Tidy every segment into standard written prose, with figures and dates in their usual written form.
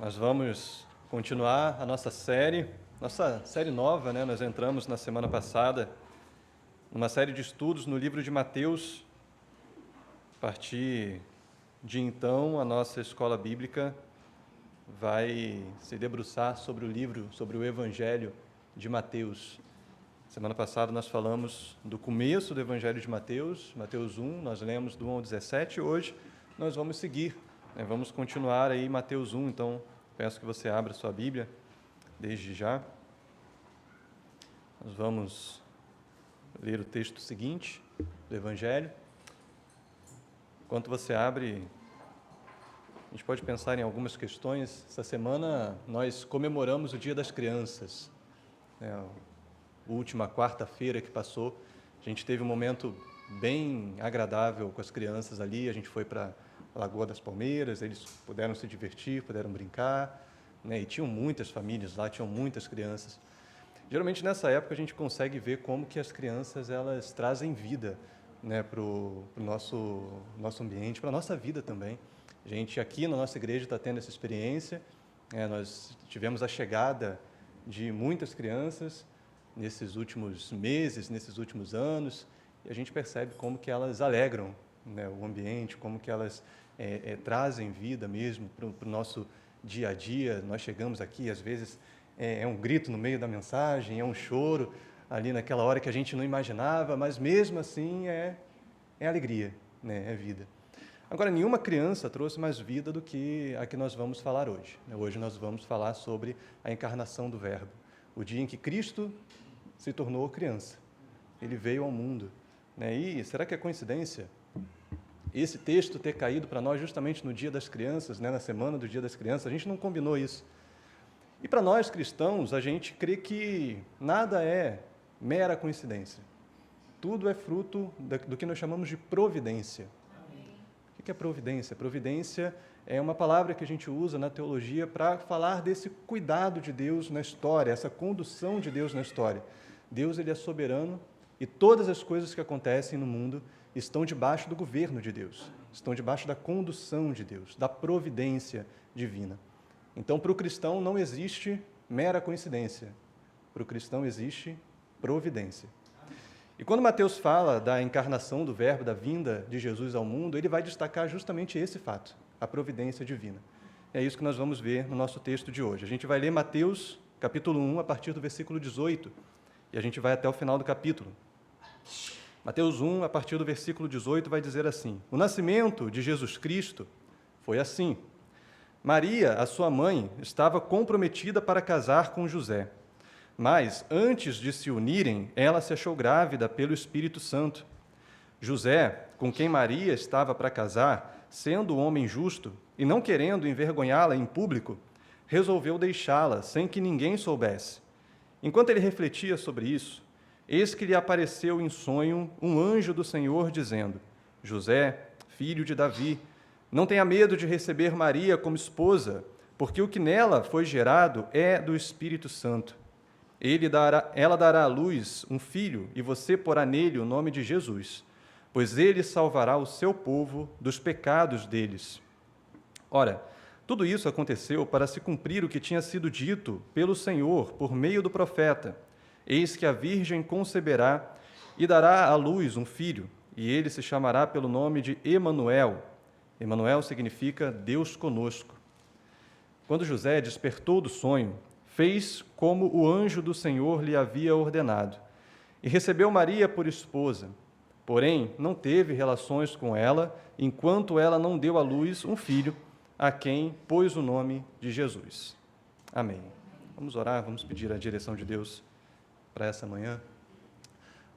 Nós vamos continuar a nossa série nova, né? Nós entramos na semana passada numa série de estudos no livro de Mateus. A partir de então, a nossa escola bíblica vai se debruçar sobre o livro, sobre o Evangelho de Mateus. Semana passada nós falamos do começo do Evangelho de Mateus, Mateus 1, nós lemos do 1 ao 17, hoje nós vamos seguir, né? Vamos continuar aí Mateus 1, então peço que você abra sua Bíblia desde já. Nós vamos ler o texto seguinte do Evangelho. Enquanto você abre, a gente pode pensar em algumas questões. Essa semana nós comemoramos o Dia das Crianças, né? A última quarta-feira que passou, a gente teve um momento bem agradável com as crianças ali. A gente foi para a Lagoa das Palmeiras, eles puderam se divertir, puderam brincar, né? E tinham muitas famílias lá, tinham muitas crianças. Geralmente nessa época a gente consegue ver como que as crianças elas trazem vida, né, para o nosso ambiente, para a nossa vida também. A gente aqui na nossa igreja está tendo essa experiência, nós tivemos a chegada de muitas crianças nesses últimos meses, nesses últimos anos, e a gente percebe como que elas alegram, né, o ambiente, como que elas trazem vida mesmo para o nosso dia a dia. Nós chegamos aqui, às vezes é um grito no meio da mensagem, é um choro ali naquela hora que a gente não imaginava, mas mesmo assim é alegria, né, é vida. Agora, nenhuma criança trouxe mais vida do que a que nós vamos falar hoje. Hoje nós vamos falar sobre a encarnação do Verbo, o dia em que Cristo se tornou criança. Ele veio ao mundo, né? E será que é coincidência esse texto ter caído para nós justamente no Dia das Crianças, né? Na semana do Dia das Crianças? A gente não combinou isso. E para nós cristãos, a gente crê que nada é mera coincidência. Tudo é fruto do que nós chamamos de providência. O que é providência? Providência é uma palavra que a gente usa na teologia para falar desse cuidado de Deus na história, essa condução de Deus na história. Deus, ele é soberano e todas as coisas que acontecem no mundo estão debaixo do governo de Deus, estão debaixo da condução de Deus, da providência divina. Então, para o cristão não existe mera coincidência, para o cristão existe providência. E quando Mateus fala da encarnação do Verbo, da vinda de Jesus ao mundo, ele vai destacar justamente esse fato, a providência divina. É isso que nós vamos ver no nosso texto de hoje. A gente vai ler Mateus, capítulo 1, a partir do versículo 18, e a gente vai até o final do capítulo. Mateus 1, a partir do versículo 18, vai dizer assim: O nascimento de Jesus Cristo foi assim. Maria, a sua mãe, estava comprometida para casar com José. Mas, antes de se unirem, ela se achou grávida pelo Espírito Santo. José, com quem Maria estava para casar, sendo homem justo e não querendo envergonhá-la em público, resolveu deixá-la sem que ninguém soubesse. Enquanto ele refletia sobre isso, eis que lhe apareceu em sonho um anjo do Senhor, dizendo: José, filho de Davi, não tenha medo de receber Maria como esposa, porque o que nela foi gerado é do Espírito Santo. Ela dará à luz um filho, e você porá nele o nome de Jesus, pois ele salvará o seu povo dos pecados deles. Ora, tudo isso aconteceu para se cumprir o que tinha sido dito pelo Senhor por meio do profeta: Eis que a virgem conceberá e dará à luz um filho, e ele se chamará pelo nome de Emanuel. Emanuel significa Deus conosco. Quando José despertou do sonho, fez como o anjo do Senhor lhe havia ordenado, e recebeu Maria por esposa. Porém, não teve relações com ela, enquanto ela não deu à luz um filho, a quem pôs o nome de Jesus. Amém. Vamos orar, vamos pedir a direção de Deus para essa manhã.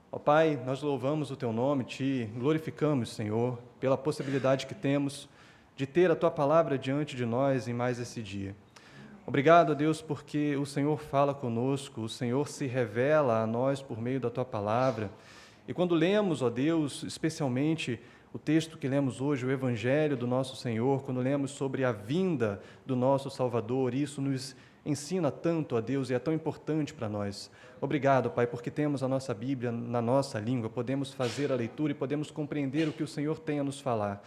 Ó Pai, nós louvamos o Teu nome, Te glorificamos, Senhor, pela possibilidade que temos de ter a Tua palavra diante de nós em mais esse dia. Obrigado, a Deus, porque o Senhor fala conosco, o Senhor se revela a nós por meio da Tua palavra. E quando lemos, ó Deus, especialmente o texto que lemos hoje, o Evangelho do nosso Senhor, quando lemos sobre a vinda do nosso Salvador, isso nos ensina tanto, ó Deus, e é tão importante para nós. Obrigado, Pai, porque temos a nossa Bíblia na nossa língua, podemos fazer a leitura e podemos compreender o que o Senhor tem a nos falar.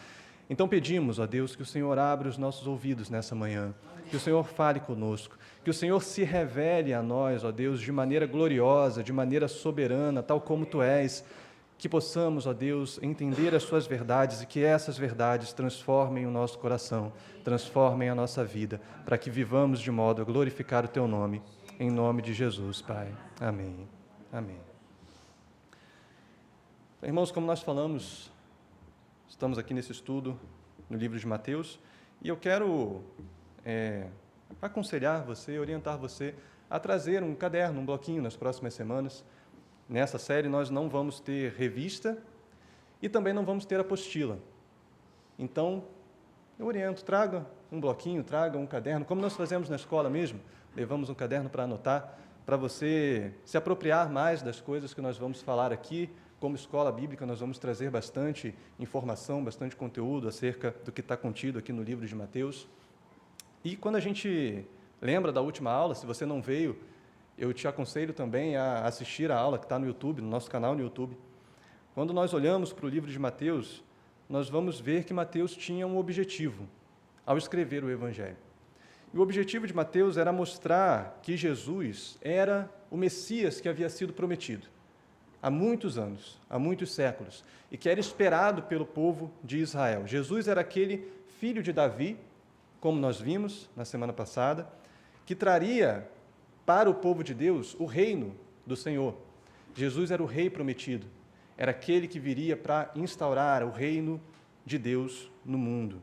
Então pedimos, ó Deus, que o Senhor abra os nossos ouvidos nessa manhã, que o Senhor fale conosco, que o Senhor se revele a nós, ó Deus, de maneira gloriosa, de maneira soberana, tal como Tu és, que possamos, ó Deus, entender as Suas verdades e que essas verdades transformem o nosso coração, transformem a nossa vida, para que vivamos de modo a glorificar o Teu nome, em nome de Jesus, Pai. Amém. Amém. Irmãos, como nós falamos, estamos aqui nesse estudo no livro de Mateus, e eu quero aconselhar você, orientar você a trazer um caderno, um bloquinho nas próximas semanas. Nessa série nós não vamos ter revista e também não vamos ter apostila. Então, eu oriento, traga um bloquinho, traga um caderno, como nós fazemos na escola mesmo, levamos um caderno para anotar, para você se apropriar mais das coisas que nós vamos falar aqui. Como escola bíblica, nós vamos trazer bastante informação, bastante conteúdo acerca do que está contido aqui no livro de Mateus. E quando a gente lembra da última aula, se você não veio, eu te aconselho também a assistir a aula que está no YouTube, no nosso canal no YouTube. Quando nós olhamos para o livro de Mateus, nós vamos ver que Mateus tinha um objetivo ao escrever o Evangelho. E o objetivo de Mateus era mostrar que Jesus era o Messias que havia sido prometido há muitos anos, há muitos séculos, e que era esperado pelo povo de Israel. Jesus era aquele filho de Davi, como nós vimos na semana passada, que traria para o povo de Deus o reino do Senhor. Jesus era o rei prometido, era aquele que viria para instaurar o reino de Deus no mundo.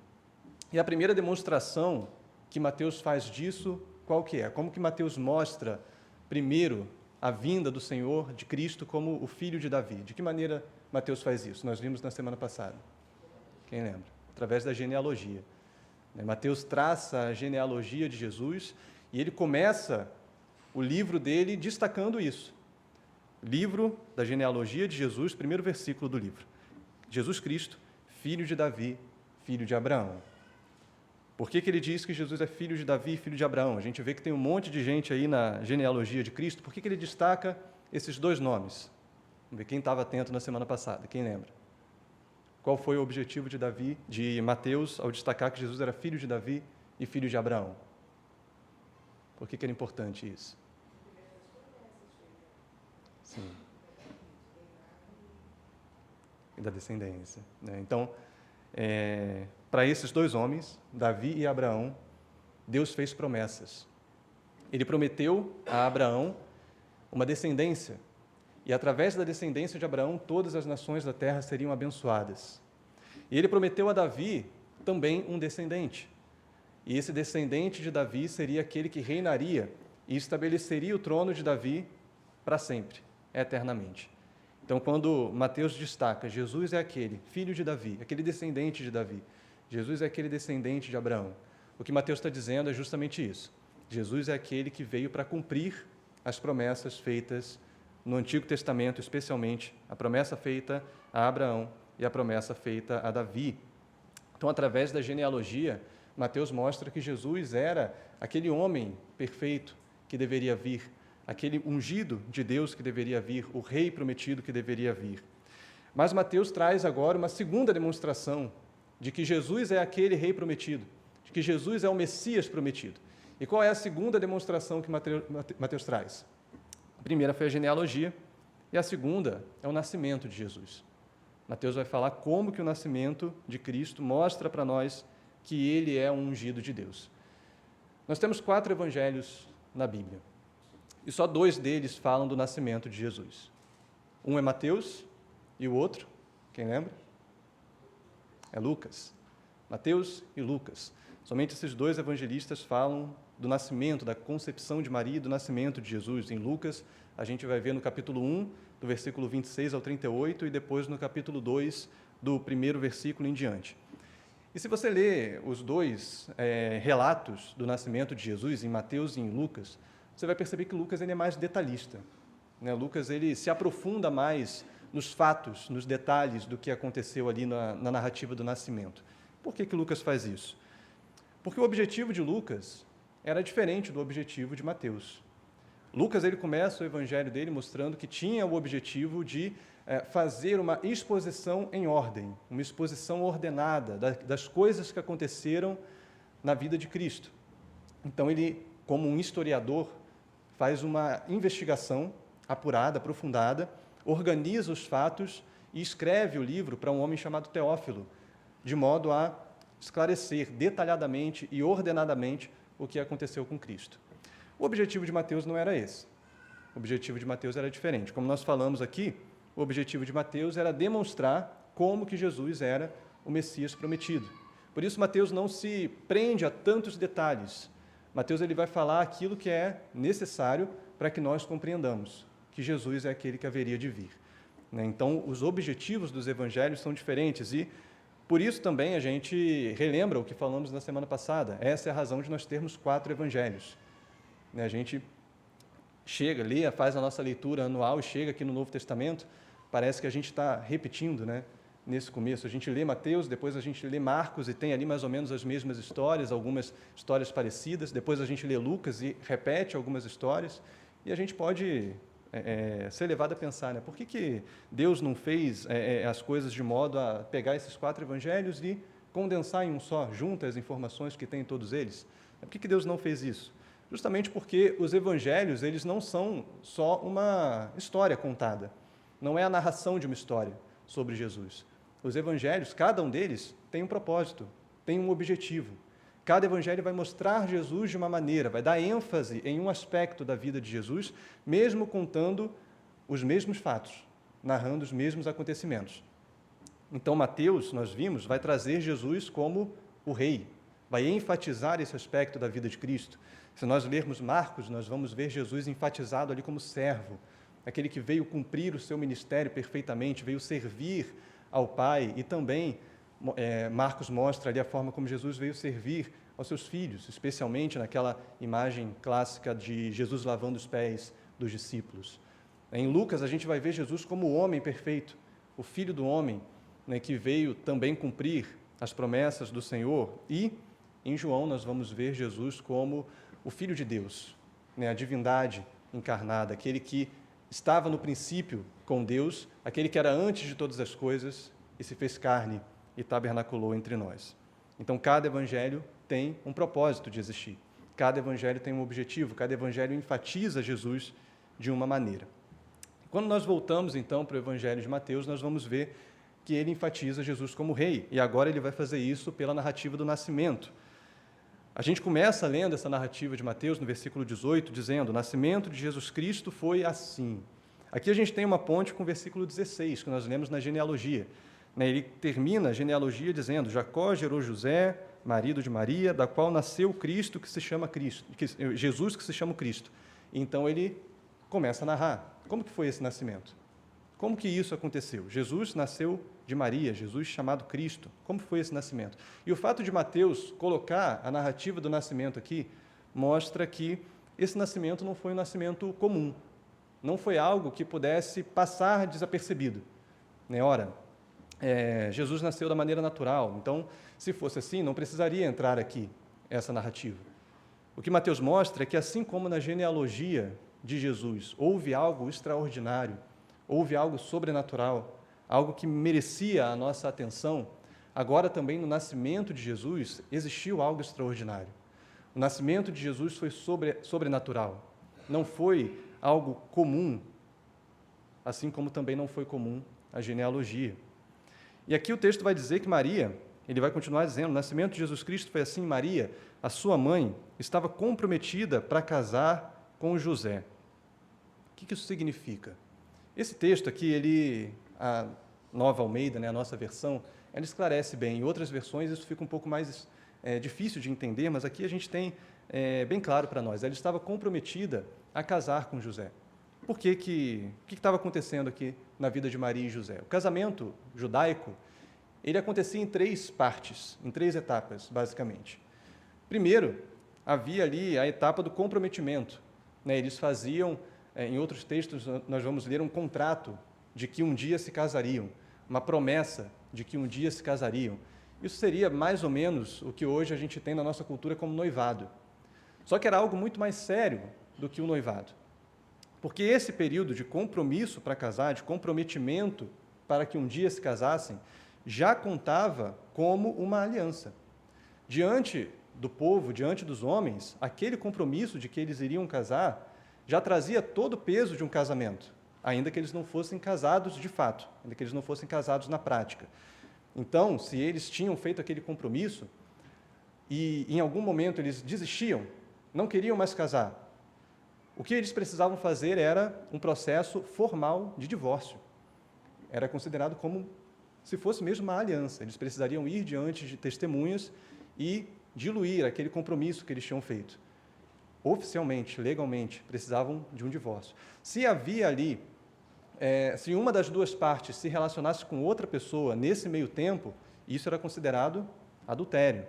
E a primeira demonstração que Mateus faz disso, qual que é? Como que Mateus mostra, primeiro, a vinda do Senhor, de Cristo, como o filho de Davi? De que maneira Mateus faz isso? Nós vimos na semana passada. Quem lembra? Através da genealogia. Mateus traça a genealogia de Jesus e ele começa o livro dele destacando isso. Livro da genealogia de Jesus, primeiro versículo do livro. Jesus Cristo, filho de Davi, filho de Abraão. Por que ele diz que Jesus é filho de Davi e filho de Abraão? A gente vê que tem um monte de gente aí na genealogia de Cristo. Por que ele destaca esses dois nomes? Vamos ver quem estava atento na semana passada, quem lembra? Qual foi o objetivo de Mateus, ao destacar que Jesus era filho de Davi e filho de Abraão? Por que era importante isso? Sim. E da descendência. Então, para esses dois homens, Davi e Abraão, Deus fez promessas. Ele prometeu a Abraão uma descendência, e através da descendência de Abraão, todas as nações da terra seriam abençoadas. E ele prometeu a Davi também um descendente. E esse descendente de Davi seria aquele que reinaria e estabeleceria o trono de Davi para sempre, eternamente. Então, quando Mateus destaca, Jesus é aquele filho de Davi, aquele descendente de Davi, Jesus é aquele descendente de Abraão, o que Mateus está dizendo é justamente isso. Jesus é aquele que veio para cumprir as promessas feitas no Antigo Testamento, especialmente a promessa feita a Abraão e a promessa feita a Davi. Então, através da genealogia, Mateus mostra que Jesus era aquele homem perfeito que deveria vir, aquele ungido de Deus que deveria vir, o rei prometido que deveria vir. Mas Mateus traz agora uma segunda demonstração de que Jesus é aquele rei prometido, de que Jesus é o Messias prometido. E qual é a segunda demonstração que Mateus traz? A primeira foi a genealogia, e a segunda é o nascimento de Jesus. Mateus vai falar como que o nascimento de Cristo mostra para nós que ele é um ungido de Deus. Nós temos 4 evangelhos na Bíblia, e só 2 deles falam do nascimento de Jesus. Um é Mateus, e o outro, quem lembra? É Lucas. Mateus e Lucas. Somente esses 2 evangelistas falam do nascimento, da concepção de Maria e do nascimento de Jesus. Em Lucas, a gente vai ver no capítulo 1, do versículo 26 ao 38, e depois no capítulo 2, do primeiro versículo em diante. E se você ler os 2 relatos do nascimento de Jesus, em Mateus e em Lucas, você vai perceber que Lucas ele é mais detalhista. Lucas ele se aprofunda mais nos fatos, nos detalhes do que aconteceu ali na narrativa do nascimento. Por que Lucas faz isso? Porque o objetivo de Lucas era diferente do objetivo de Mateus. Lucas ele começa o evangelho dele mostrando que tinha o objetivo de fazer uma exposição em ordem, uma exposição ordenada das coisas que aconteceram na vida de Cristo. Então, ele, como um historiador, faz uma investigação apurada, aprofundada, organiza os fatos e escreve o livro para um homem chamado Teófilo, de modo a esclarecer detalhadamente e ordenadamente o que aconteceu com Cristo. O objetivo de Mateus não era esse. O objetivo de Mateus era diferente. Como nós falamos aqui, o objetivo de Mateus era demonstrar como que Jesus era o Messias prometido. Por isso, Mateus não se prende a tantos detalhes. Mateus ele vai falar aquilo que é necessário para que nós compreendamos que Jesus é aquele que haveria de vir. Então, os objetivos dos evangelhos são diferentes e, por isso, também a gente relembra o que falamos na semana passada. Essa é a razão de nós termos 4 evangelhos. A gente chega, lê, faz a nossa leitura anual e chega aqui no Novo Testamento, parece que a gente está repetindo, nesse começo. A gente lê Mateus, depois a gente lê Marcos e tem ali mais ou menos as mesmas histórias, algumas histórias parecidas, depois a gente lê Lucas e repete algumas histórias, e a gente pode ser levado a pensar, por que Deus não fez as coisas de modo a pegar esses 4 evangelhos e condensar em um só, junta as informações que tem em todos eles? Por que Deus não fez isso? Justamente porque os evangelhos, eles não são só uma história contada, não é a narração de uma história sobre Jesus. Os evangelhos, cada um deles, tem um propósito, tem um objetivo. Cada evangelho vai mostrar Jesus de uma maneira, vai dar ênfase em um aspecto da vida de Jesus, mesmo contando os mesmos fatos, narrando os mesmos acontecimentos. Então, Mateus, nós vimos, vai trazer Jesus como o rei, vai enfatizar esse aspecto da vida de Cristo. Se nós lermos Marcos, nós vamos ver Jesus enfatizado ali como servo, aquele que veio cumprir o seu ministério perfeitamente, veio servir ao Pai, e também Marcos mostra ali a forma como Jesus veio servir aos seus filhos, especialmente naquela imagem clássica de Jesus lavando os pés dos discípulos. Em Lucas, a gente vai ver Jesus como o homem perfeito, o Filho do homem, que veio também cumprir as promessas do Senhor, e em João nós vamos ver Jesus como o Filho de Deus, a divindade encarnada, aquele que estava no princípio com Deus, aquele que era antes de todas as coisas e se fez carne e tabernaculou entre nós. Então, cada evangelho tem um propósito de existir. Cada evangelho tem um objetivo, cada evangelho enfatiza Jesus de uma maneira. Quando nós voltamos, então, para o evangelho de Mateus, nós vamos ver que ele enfatiza Jesus como rei, e agora ele vai fazer isso pela narrativa do nascimento. A gente começa lendo essa narrativa de Mateus, no versículo 18, dizendo: o nascimento de Jesus Cristo foi assim. Aqui a gente tem uma ponte com o versículo 16, que nós lemos na genealogia. Ele termina a genealogia dizendo: Jacó gerou José, marido de Maria, da qual nasceu Cristo, que se chama Cristo, Jesus, que se chama Cristo. Então ele começa a narrar. Como que foi esse nascimento? Como que isso aconteceu? Jesus nasceu de Maria, Jesus chamado Cristo. Como foi esse nascimento? E o fato de Mateus colocar a narrativa do nascimento aqui mostra que esse nascimento não foi um nascimento comum, não foi algo que pudesse passar desapercebido. Ora, Jesus nasceu da maneira natural, então, se fosse assim, não precisaria entrar aqui essa narrativa. O que Mateus mostra é que, assim como na genealogia de Jesus houve algo extraordinário, houve algo sobrenatural, algo que merecia a nossa atenção, agora também no nascimento de Jesus existiu algo extraordinário. O nascimento de Jesus foi sobrenatural, não foi algo comum, assim como também não foi comum a genealogia. E aqui o texto vai dizer que Maria, ele vai continuar dizendo, o nascimento de Jesus Cristo foi assim: Maria, a sua mãe, estava comprometida para casar com José. O que isso significa? Esse texto aqui, a Nova Almeida, a nossa versão, ela esclarece bem. Em outras versões isso fica um pouco mais difícil de entender, mas aqui a gente tem bem claro para nós. Ela estava comprometida a casar com José. Por que que estava acontecendo aqui na vida de Maria e José? O casamento judaico, ele acontecia em 3 partes, em 3 etapas, basicamente. Primeiro, havia ali a etapa do comprometimento. Eles faziam, em outros textos nós vamos ler, um contrato de que um dia se casariam, uma promessa de que um dia se casariam. Isso seria mais ou menos o que hoje a gente tem na nossa cultura como noivado. Só que era algo muito mais sério do que o noivado. Porque esse período de compromisso para casar, de comprometimento para que um dia se casassem, já contava como uma aliança. Diante do povo, diante dos homens, aquele compromisso de que eles iriam casar já trazia todo o peso de um casamento, ainda que eles não fossem casados de fato, ainda que eles não fossem casados na prática. Então, se eles tinham feito aquele compromisso e em algum momento eles desistiam, não queriam mais casar, o que eles precisavam fazer era um processo formal de divórcio. Era considerado como se fosse mesmo uma aliança. Eles precisariam ir diante de testemunhas e diluir aquele compromisso que eles tinham feito. Oficialmente, legalmente, precisavam de um divórcio. Se havia ali, se uma das duas partes se relacionasse com outra pessoa nesse meio tempo, isso era considerado adultério.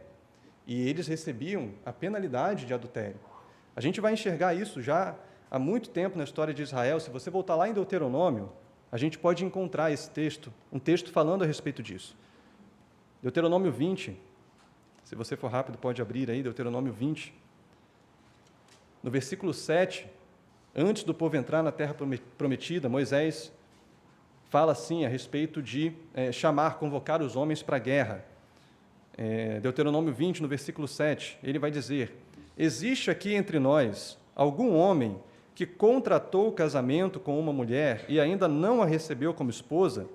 E eles recebiam a penalidade de adultério. A gente vai enxergar isso já há muito tempo na história de Israel. Se você voltar lá em Deuteronômio, a gente pode encontrar esse texto, um texto falando a respeito disso. Deuteronômio 20, se você for rápido, pode abrir aí, Deuteronômio 20. No versículo 7, antes do povo entrar na terra prometida, Moisés fala assim a respeito de convocar os homens para a guerra. Deuteronômio 20, no versículo 7, ele vai dizer: existe aqui entre nós algum homem que contratou o casamento com uma mulher e ainda não a recebeu como esposa?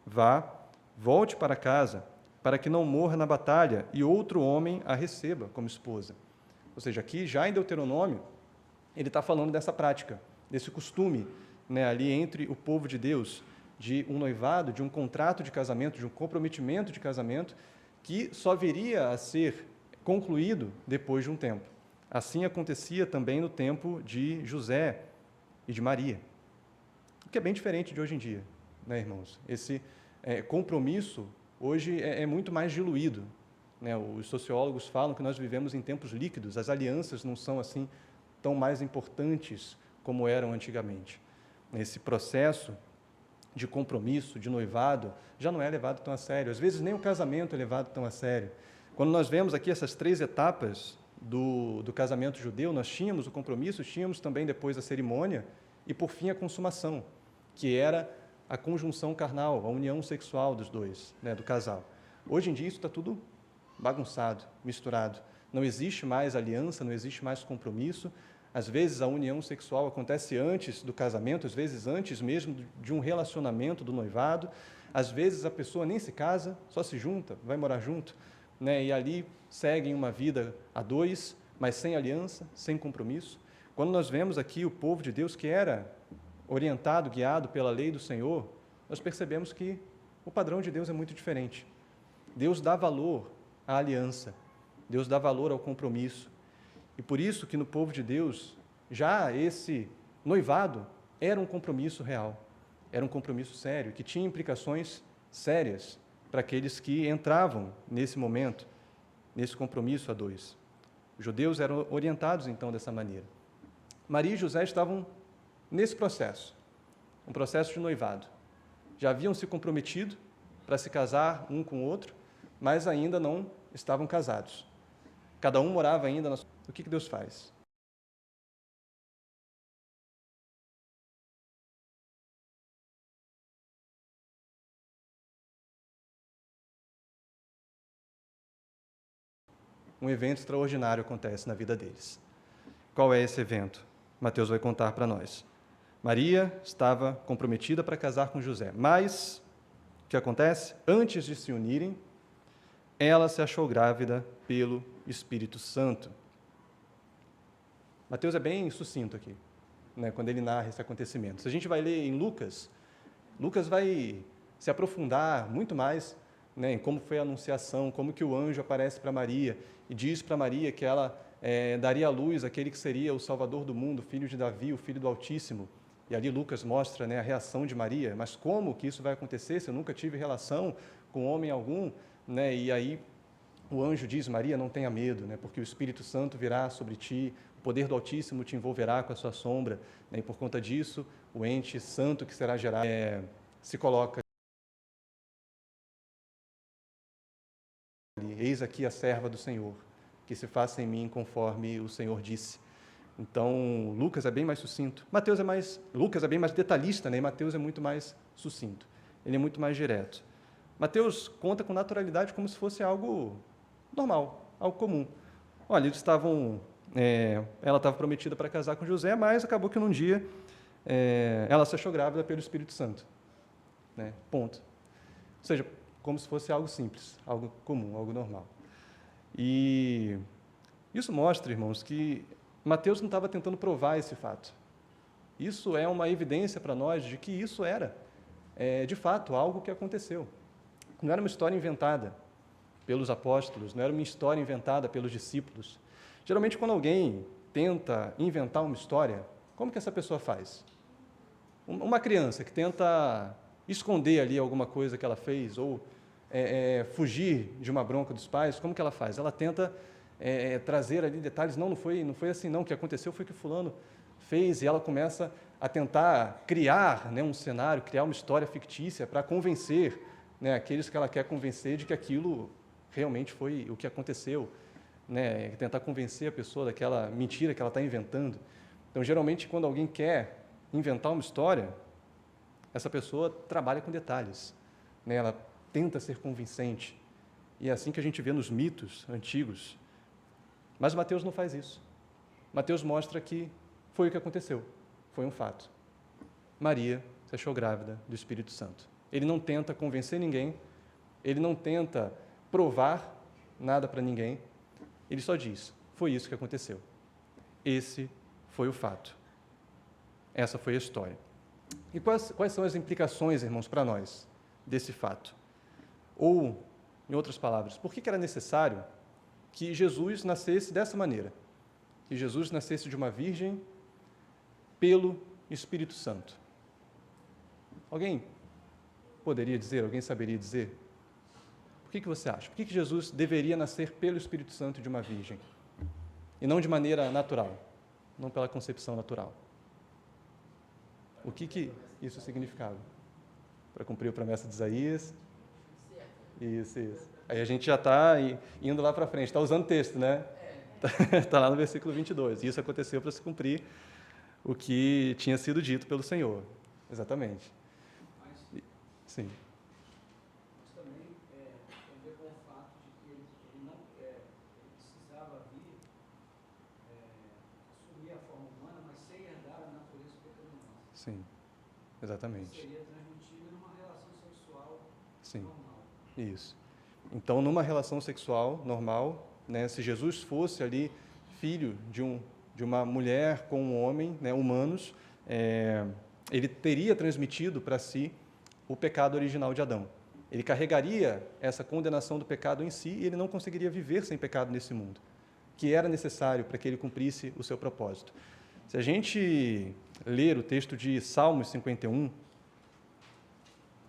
Vá, volte para casa, para que não morra na batalha e outro homem a receba como esposa. Ou seja, aqui já em Deuteronômio, ele está falando dessa prática, desse costume, ali entre o povo de Deus, de um noivado, de um contrato de casamento, de um comprometimento de casamento, que só viria a ser concluído depois de um tempo. Assim acontecia também no tempo de José e de Maria, o que é bem diferente de hoje em dia, né, irmãos? Esse compromisso hoje é muito mais diluído, né? Os sociólogos falam que nós vivemos em tempos líquidos, as alianças não são assim tão mais importantes como eram antigamente. Esse processo de compromisso, de noivado, já não é levado tão a sério. Às vezes nem o casamento é levado tão a sério. Quando nós vemos aqui essas 3 etapas do casamento judeu, nós tínhamos o compromisso, tínhamos também depois a cerimônia e, por fim, a consumação, que era a conjunção carnal, a união sexual dos dois, né, do casal. Hoje em dia isso está tudo bagunçado, misturado. Não existe mais aliança, não existe mais compromisso. Às vezes a união sexual acontece antes do casamento, às vezes antes mesmo de um relacionamento do noivado. Às vezes a pessoa nem se casa, só se junta, vai morar junto, né? E ali seguem uma vida a dois, mas sem aliança, sem compromisso. Quando nós vemos aqui o povo de Deus que era orientado, guiado pela lei do Senhor, nós percebemos que o padrão de Deus é muito diferente. Deus dá valor à aliança, Deus dá valor ao compromisso. E por isso que no povo de Deus, já esse noivado era um compromisso real, era um compromisso sério, que tinha implicações sérias para aqueles que entravam nesse momento, nesse compromisso a dois. Os judeus eram orientados, então, dessa maneira. Maria e José estavam nesse processo, um processo de noivado. Já haviam se comprometido para se casar um com o outro, mas ainda não estavam casados. Cada um morava ainda na sua... O que Deus faz? Um evento extraordinário acontece na vida deles. Qual é esse evento? Mateus vai contar para nós. Maria estava comprometida para casar com José, mas o que acontece? Antes de se unirem, ela se achou grávida pelo Espírito Santo. Mateus é bem sucinto aqui, né, quando ele narra esse acontecimento. Se a gente vai ler em Lucas, Lucas vai se aprofundar muito mais, né, em como foi a anunciação, como que o anjo aparece para Maria e diz para Maria que ela daria à luz aquele que seria o Salvador do mundo, filho de Davi, o Filho do Altíssimo. E ali Lucas mostra, né, a reação de Maria. Mas como que isso vai acontecer se eu nunca tive relação com homem algum? Né? E aí o anjo diz: Maria, não tenha medo, né, porque o Espírito Santo virá sobre ti, o poder do Altíssimo te envolverá com a sua sombra, né, e por conta disso, o ente santo que será gerado se coloca ali: eis aqui a serva do Senhor, que se faça em mim conforme o Senhor disse. Então, Lucas é bem mais sucinto. Lucas é bem mais detalhista, né? E Mateus é muito mais sucinto. Ele é muito mais direto. Mateus conta com naturalidade como se fosse algo normal, algo comum. Olha, ela estava prometida para casar com José, mas acabou que num dia ela se achou grávida pelo Espírito Santo. Né? Ponto. Ou seja, como se fosse algo simples, algo comum, algo normal. E isso mostra, irmãos, que Mateus não estava tentando provar esse fato. Isso é uma evidência para nós de que isso era, de fato, algo que aconteceu. Não era uma história inventada pelos apóstolos, não era uma história inventada pelos discípulos. Geralmente, quando alguém tenta inventar uma história, como que essa pessoa faz? Uma criança que tenta esconder ali alguma coisa que ela fez, ou fugir de uma bronca dos pais, como que ela faz? Ela tenta trazer ali detalhes, não foi assim não, o que aconteceu foi que fulano fez, e ela começa a tentar criar, né, um cenário, criar uma história fictícia para convencer, né, aqueles que ela quer convencer de que aquilo realmente foi o que aconteceu, né, tentar convencer a pessoa daquela mentira que ela está inventando. Então, geralmente, quando alguém quer inventar uma história, essa pessoa trabalha com detalhes, né, ela tenta ser convincente, e é assim que a gente vê nos mitos antigos. Mas Mateus não faz isso. Mateus mostra que foi o que aconteceu, foi um fato. Maria se achou grávida do Espírito Santo. Ele não tenta convencer ninguém, ele não tenta provar nada para ninguém, ele só diz, foi isso que aconteceu. Esse foi o fato. Essa foi a história. E quais são as implicações, irmãos, para nós, desse fato? Ou, em outras palavras, por que era necessário que Jesus nascesse dessa maneira? Que Jesus nascesse de uma virgem pelo Espírito Santo. Alguém poderia dizer, alguém saberia dizer? Por que você acha? Por que Jesus deveria nascer pelo Espírito Santo de uma virgem? E não de maneira natural, não pela concepção natural. O que isso significava? Para cumprir a promessa de Isaías? Isso. Aí a gente já está indo lá para frente, está usando texto, né? Está lá no versículo 22. Isso aconteceu para se cumprir o que tinha sido dito pelo Senhor. Exatamente. Sim. Mas também tem a ver com o fato de que ele não precisava vir assumir a forma humana, mas sem herdar a natureza pecaminosa. Sim, exatamente. Seria transmitido numa relação sexual normal. Isso. Então, numa relação sexual normal, né, se Jesus fosse ali filho de uma mulher com um homem, né, humanos, ele teria transmitido para si o pecado original de Adão. Ele carregaria essa condenação do pecado em si e ele não conseguiria viver sem pecado nesse mundo, que era necessário para que ele cumprisse o seu propósito. Se a gente ler o texto de Salmos 51,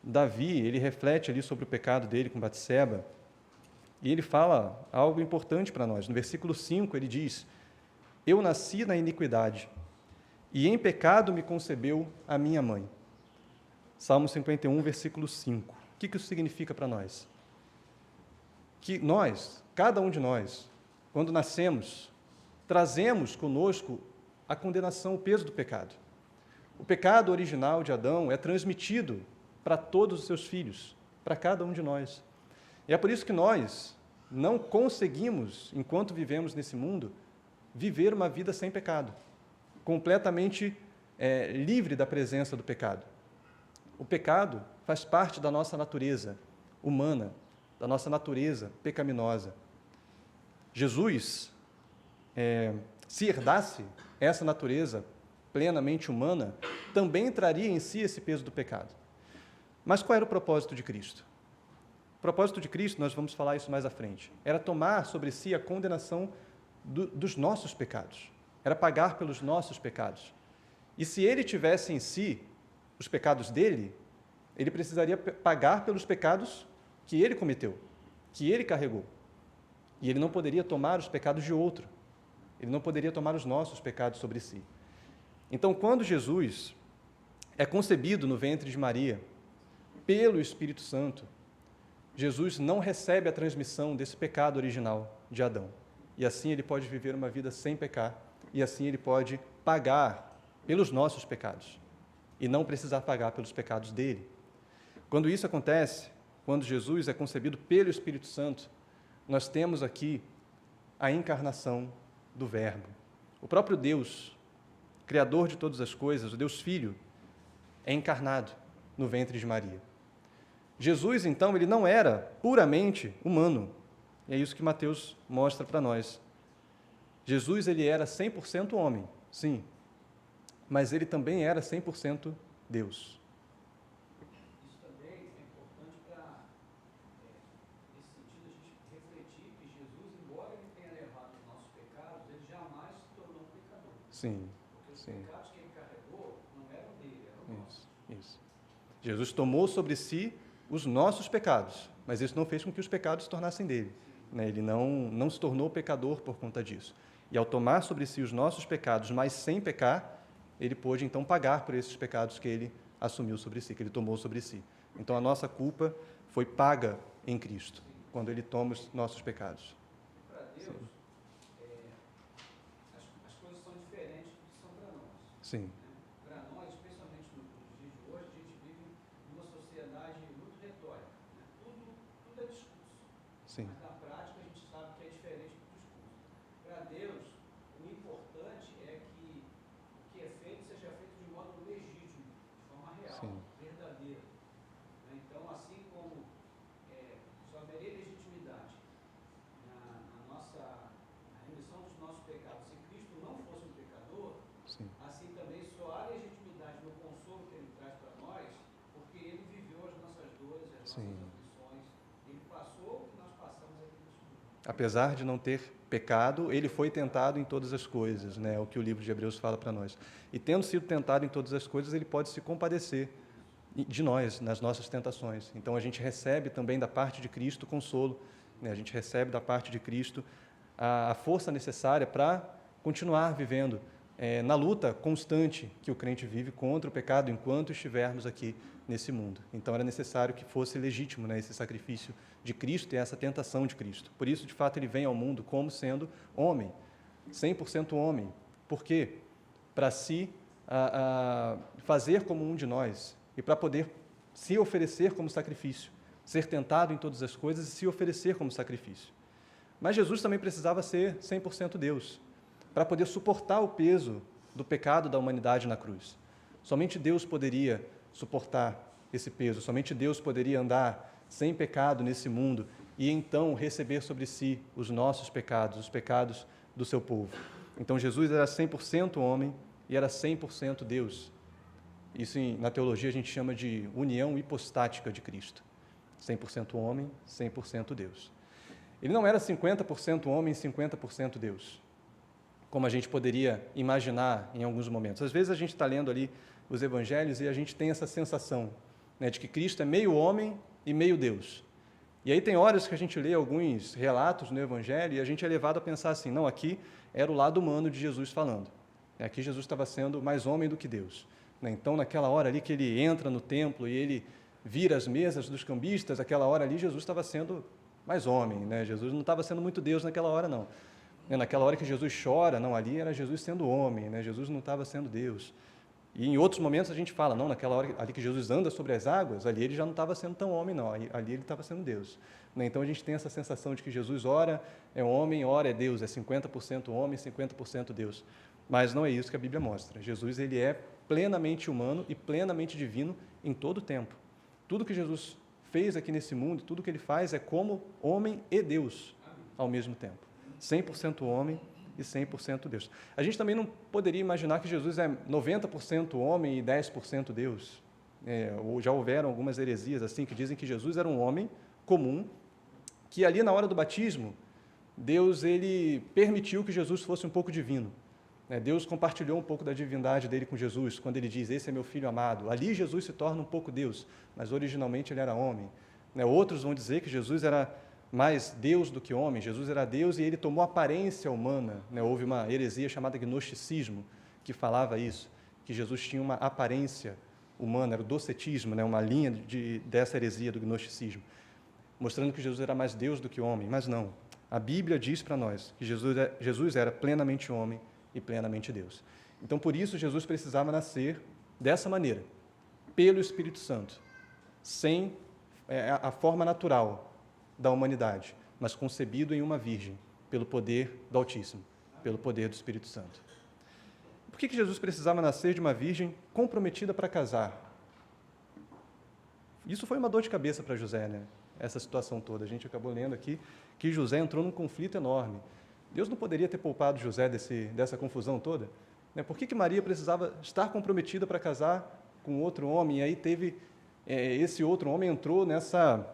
Davi, ele reflete ali sobre o pecado dele com Batseba, e ele fala algo importante para nós. No versículo 5, ele diz, eu nasci na iniquidade, e em pecado me concebeu a minha mãe. Salmo 51, versículo 5. O que isso significa para nós? Que nós, cada um de nós, quando nascemos, trazemos conosco a condenação, o peso do pecado. O pecado original de Adão é transmitido para todos os seus filhos, para cada um de nós. E é por isso que nós não conseguimos, enquanto vivemos nesse mundo, viver uma vida sem pecado, completamente livre da presença do pecado. O pecado faz parte da nossa natureza humana, da nossa natureza pecaminosa. Jesus, se herdasse essa natureza plenamente humana, também traria em si esse peso do pecado. Mas qual era o propósito de Cristo? O propósito de Cristo, nós vamos falar isso mais à frente, era tomar sobre si a condenação dos nossos pecados, era pagar pelos nossos pecados. E se ele tivesse em si os pecados dele, ele precisaria pagar pelos pecados que ele cometeu, que ele carregou. E ele não poderia tomar os pecados de outro, ele não poderia tomar os nossos pecados sobre si. Então, quando Jesus é concebido no ventre de Maria, pelo Espírito Santo, Jesus não recebe a transmissão desse pecado original de Adão. E assim ele pode viver uma vida sem pecar e assim ele pode pagar pelos nossos pecados e não precisar pagar pelos pecados dele. Quando isso acontece, quando Jesus é concebido pelo Espírito Santo, nós temos aqui a encarnação do Verbo. O próprio Deus, Criador de todas as coisas, o Deus Filho, é encarnado no ventre de Maria. Jesus, então, ele não era puramente humano. E é isso que Mateus mostra para nós. Jesus, ele era 100% homem, sim, mas ele também era 100% Deus. Isso também é importante para, nesse sentido, a gente refletir que Jesus, embora ele tenha levado os nossos pecados, ele jamais se tornou um pecador. Sim, Porque os sim. pecados que ele carregou não eram dele, eram nossos. Isso. Jesus tomou sobre si os nossos pecados, mas isso não fez com que os pecados se tornassem dele. Né? Ele não se tornou pecador por conta disso. E ao tomar sobre si os nossos pecados, mas sem pecar, ele pôde então pagar por esses pecados que ele assumiu sobre si, que ele tomou sobre si. Então a nossa culpa foi paga em Cristo, quando ele toma os nossos pecados. Para Deus, as coisas são diferentes do que são para nós. Sim. Para nós, especialmente nos dias de hoje, a gente vive numa sociedade muito retórica. Né? Tudo é discurso. Sim. Mas na prática a gente sabe que é diferente do discurso. Para Deus, o importante é que o que é feito seja feito de modo legítimo, de forma real, Sim. verdadeira. Né? Então, assim como só haveria legitimidade na remissão dos nossos pecados se Cristo não fosse um pecador, Sim. assim também só há legitimidade no consolo que ele traz para nós, porque ele viveu as nossas dores, as Sim. nossas aflições, ele passou o que nós passamos aqui nesse mundo. Apesar de não ter pecado, ele foi tentado em todas as coisas, né? É o que o livro de Hebreus fala para nós. E tendo sido tentado em todas as coisas, ele pode se compadecer de nós, nas nossas tentações. Então a gente recebe também da parte de Cristo consolo, né? A gente recebe da parte de Cristo a força necessária para continuar vivendo na luta constante que o crente vive contra o pecado enquanto estivermos aqui nesse mundo. Então era necessário que fosse legítimo, né, esse sacrifício de Cristo e essa tentação de Cristo. Por isso, de fato, ele vem ao mundo como sendo homem, 100% homem. Por quê? Para se fazer como um de nós e para poder se oferecer como sacrifício, ser tentado em todas as coisas e se oferecer como sacrifício. Mas Jesus também precisava ser 100% Deus, para poder suportar o peso do pecado da humanidade na cruz. Somente Deus poderia suportar esse peso, somente Deus poderia andar sem pecado nesse mundo e então receber sobre si os nossos pecados, os pecados do seu povo. Então Jesus era 100% homem e era 100% Deus. Isso na teologia a gente chama de união hipostática de Cristo. 100% homem, 100% Deus. Ele não era 50% homem e 50% Deus, como a gente poderia imaginar em alguns momentos. Às vezes a gente está lendo ali os evangelhos e a gente tem essa sensação, né, de que Cristo é meio homem e meio Deus. E aí tem horas que a gente lê alguns relatos no evangelho e a gente é levado a pensar assim, não, aqui era o lado humano de Jesus falando. Aqui Jesus estava sendo mais homem do que Deus. Então, naquela hora ali que ele entra no templo e ele vira as mesas dos cambistas, aquela hora ali Jesus estava sendo mais homem, né? Jesus não estava sendo muito Deus naquela hora, não. Naquela hora que Jesus chora, não, ali era Jesus sendo homem, né? Jesus não estava sendo Deus. E em outros momentos a gente fala, não, naquela hora ali que Jesus anda sobre as águas, ali ele já não estava sendo tão homem, não, ali ele estava sendo Deus. Então a gente tem essa sensação de que Jesus ora é homem, ora é Deus, é 50% homem, 50% Deus. Mas não é isso que a Bíblia mostra. Jesus ele é plenamente humano e plenamente divino em todo o tempo. Tudo que Jesus fez aqui nesse mundo, tudo que ele faz é como homem e Deus ao mesmo tempo. 100% homem e 100% Deus. A gente também não poderia imaginar que Jesus é 90% homem e 10% Deus. Já houveram algumas heresias assim que dizem que Jesus era um homem comum, que ali na hora do batismo, Deus ele permitiu que Jesus fosse um pouco divino. Deus compartilhou um pouco da divindade dele com Jesus, quando ele diz, esse é meu filho amado. Ali Jesus se torna um pouco Deus, mas originalmente ele era homem. Outros vão dizer que Jesus era mais Deus do que homem, Jesus era Deus e ele tomou aparência humana. Houve uma heresia chamada gnosticismo, que falava isso, que Jesus tinha uma aparência humana, era o docetismo, uma linha dessa heresia do gnosticismo, mostrando que Jesus era mais Deus do que homem, mas não. A Bíblia diz para nós que Jesus era plenamente homem e plenamente Deus. Então, por isso, Jesus precisava nascer dessa maneira, pelo Espírito Santo, sem a forma natural da humanidade, mas concebido em uma virgem, pelo poder do Altíssimo, pelo poder do Espírito Santo. Por que Jesus precisava nascer de uma virgem comprometida para casar? Isso foi uma dor de cabeça para José, né? Essa situação toda. A gente acabou lendo aqui que José entrou num conflito enorme. Deus não poderia ter poupado José dessa confusão toda? Né? Por que Maria precisava estar comprometida para casar com outro homem? E aí esse outro homem entrou nessa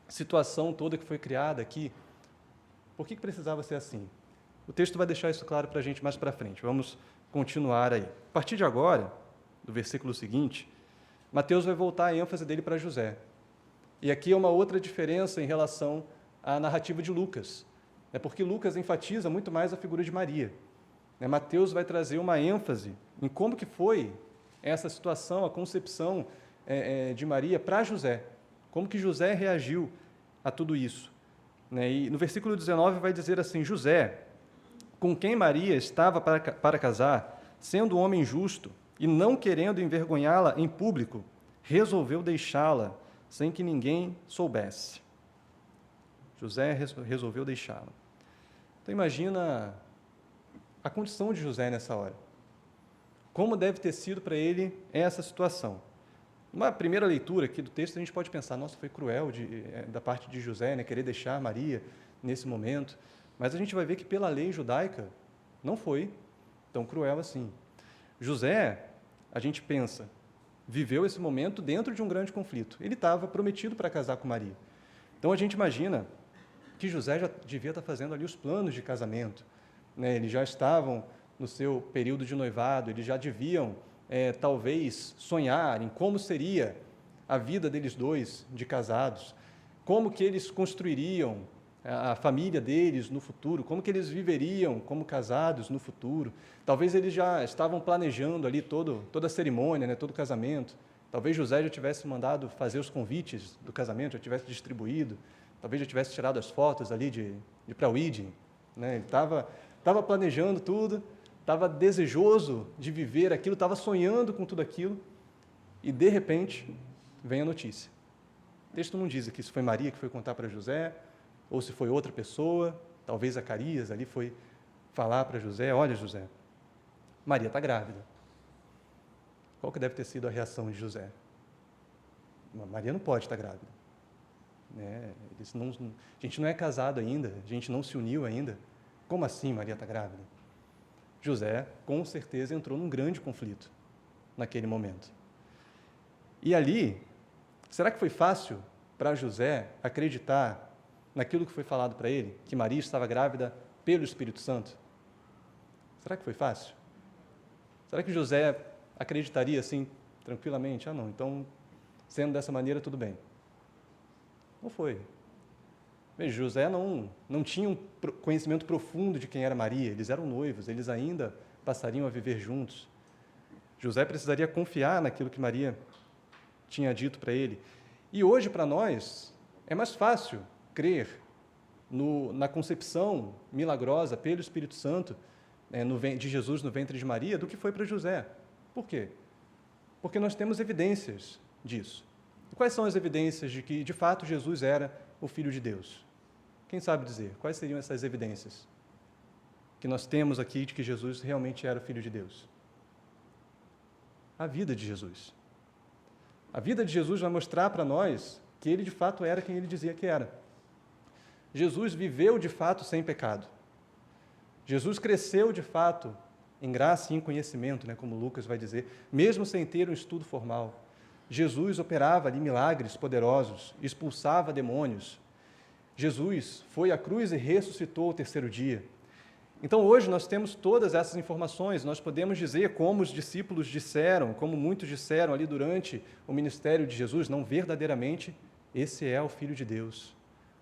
situação toda que foi criada aqui. Por que precisava ser assim? O texto vai deixar isso claro para a gente mais para frente. Vamos continuar aí. A partir de agora, do versículo seguinte, Mateus vai voltar a ênfase dele para José. E aqui é uma outra diferença em relação à narrativa de Lucas. É porque Lucas enfatiza muito mais a figura de Maria. Mateus vai trazer uma ênfase em como que foi essa situação, a concepção de Maria para José. Como que José reagiu a tudo isso. E no versículo 19 vai dizer assim: José, com quem Maria estava para casar, sendo um homem justo e não querendo envergonhá-la em público, resolveu deixá-la sem que ninguém soubesse. José resolveu deixá-la. Então imagina a condição de José nessa hora. Como deve ter sido para ele essa situação? Uma primeira leitura aqui do texto, a gente pode pensar, nossa, foi cruel da parte de José, querer deixar Maria nesse momento. Mas a gente vai ver que pela lei judaica não foi tão cruel assim. José, a gente pensa, viveu esse momento dentro de um grande conflito. Ele estava prometido para casar com Maria. Então a gente imagina que José já devia estar fazendo ali os planos de casamento. Eles já estavam no seu período de noivado, eles já deviam talvez sonhar em como seria a vida deles dois de casados, como que eles construiriam a família deles no futuro, como que eles viveriam como casados no futuro. Talvez eles já estavam planejando ali toda a cerimônia, todo o casamento. Talvez José já tivesse mandado fazer os convites do casamento, já tivesse distribuído, talvez já tivesse tirado as fotos ali de pré-wedding. Ele estava planejando tudo, estava desejoso de viver aquilo, estava sonhando com tudo aquilo, e de repente vem a notícia. O texto não diz aqui se foi Maria que foi contar para José, ou se foi outra pessoa, talvez Zacarias ali foi falar para José: olha, José, Maria está grávida. Qual que deve ter sido a reação de José? Maria não pode estar grávida. A gente não é casado ainda, a gente não se uniu ainda. Como assim Maria está grávida? José, com certeza, entrou num grande conflito naquele momento. E ali, será que foi fácil para José acreditar naquilo que foi falado para ele, que Maria estava grávida pelo Espírito Santo? Será que foi fácil? Será que José acreditaria assim, tranquilamente? Não, então, sendo dessa maneira, tudo bem. Não foi. Veja, José não tinha um conhecimento profundo de quem era Maria, eles eram noivos, eles ainda passariam a viver juntos. José precisaria confiar naquilo que Maria tinha dito para ele. E hoje, para nós, é mais fácil crer na concepção milagrosa pelo Espírito Santo de Jesus no ventre de Maria do que foi para José. Por quê? Porque nós temos evidências disso. E quais são as evidências de que, de fato, Jesus era o Filho de Deus? Quem sabe dizer? Quais seriam essas evidências que nós temos aqui de que Jesus realmente era o Filho de Deus? A vida de Jesus. A vida de Jesus vai mostrar para nós que ele, de fato, era quem ele dizia que era. Jesus viveu, de fato, sem pecado. Jesus cresceu, de fato, em graça e em conhecimento, como Lucas vai dizer, mesmo sem ter um estudo formal. Jesus operava ali milagres poderosos, expulsava demônios. Jesus foi à cruz e ressuscitou ao terceiro dia. Então, hoje, nós temos todas essas informações, nós podemos dizer, como os discípulos disseram, como muitos disseram ali durante o ministério de Jesus, não, verdadeiramente, esse é o Filho de Deus.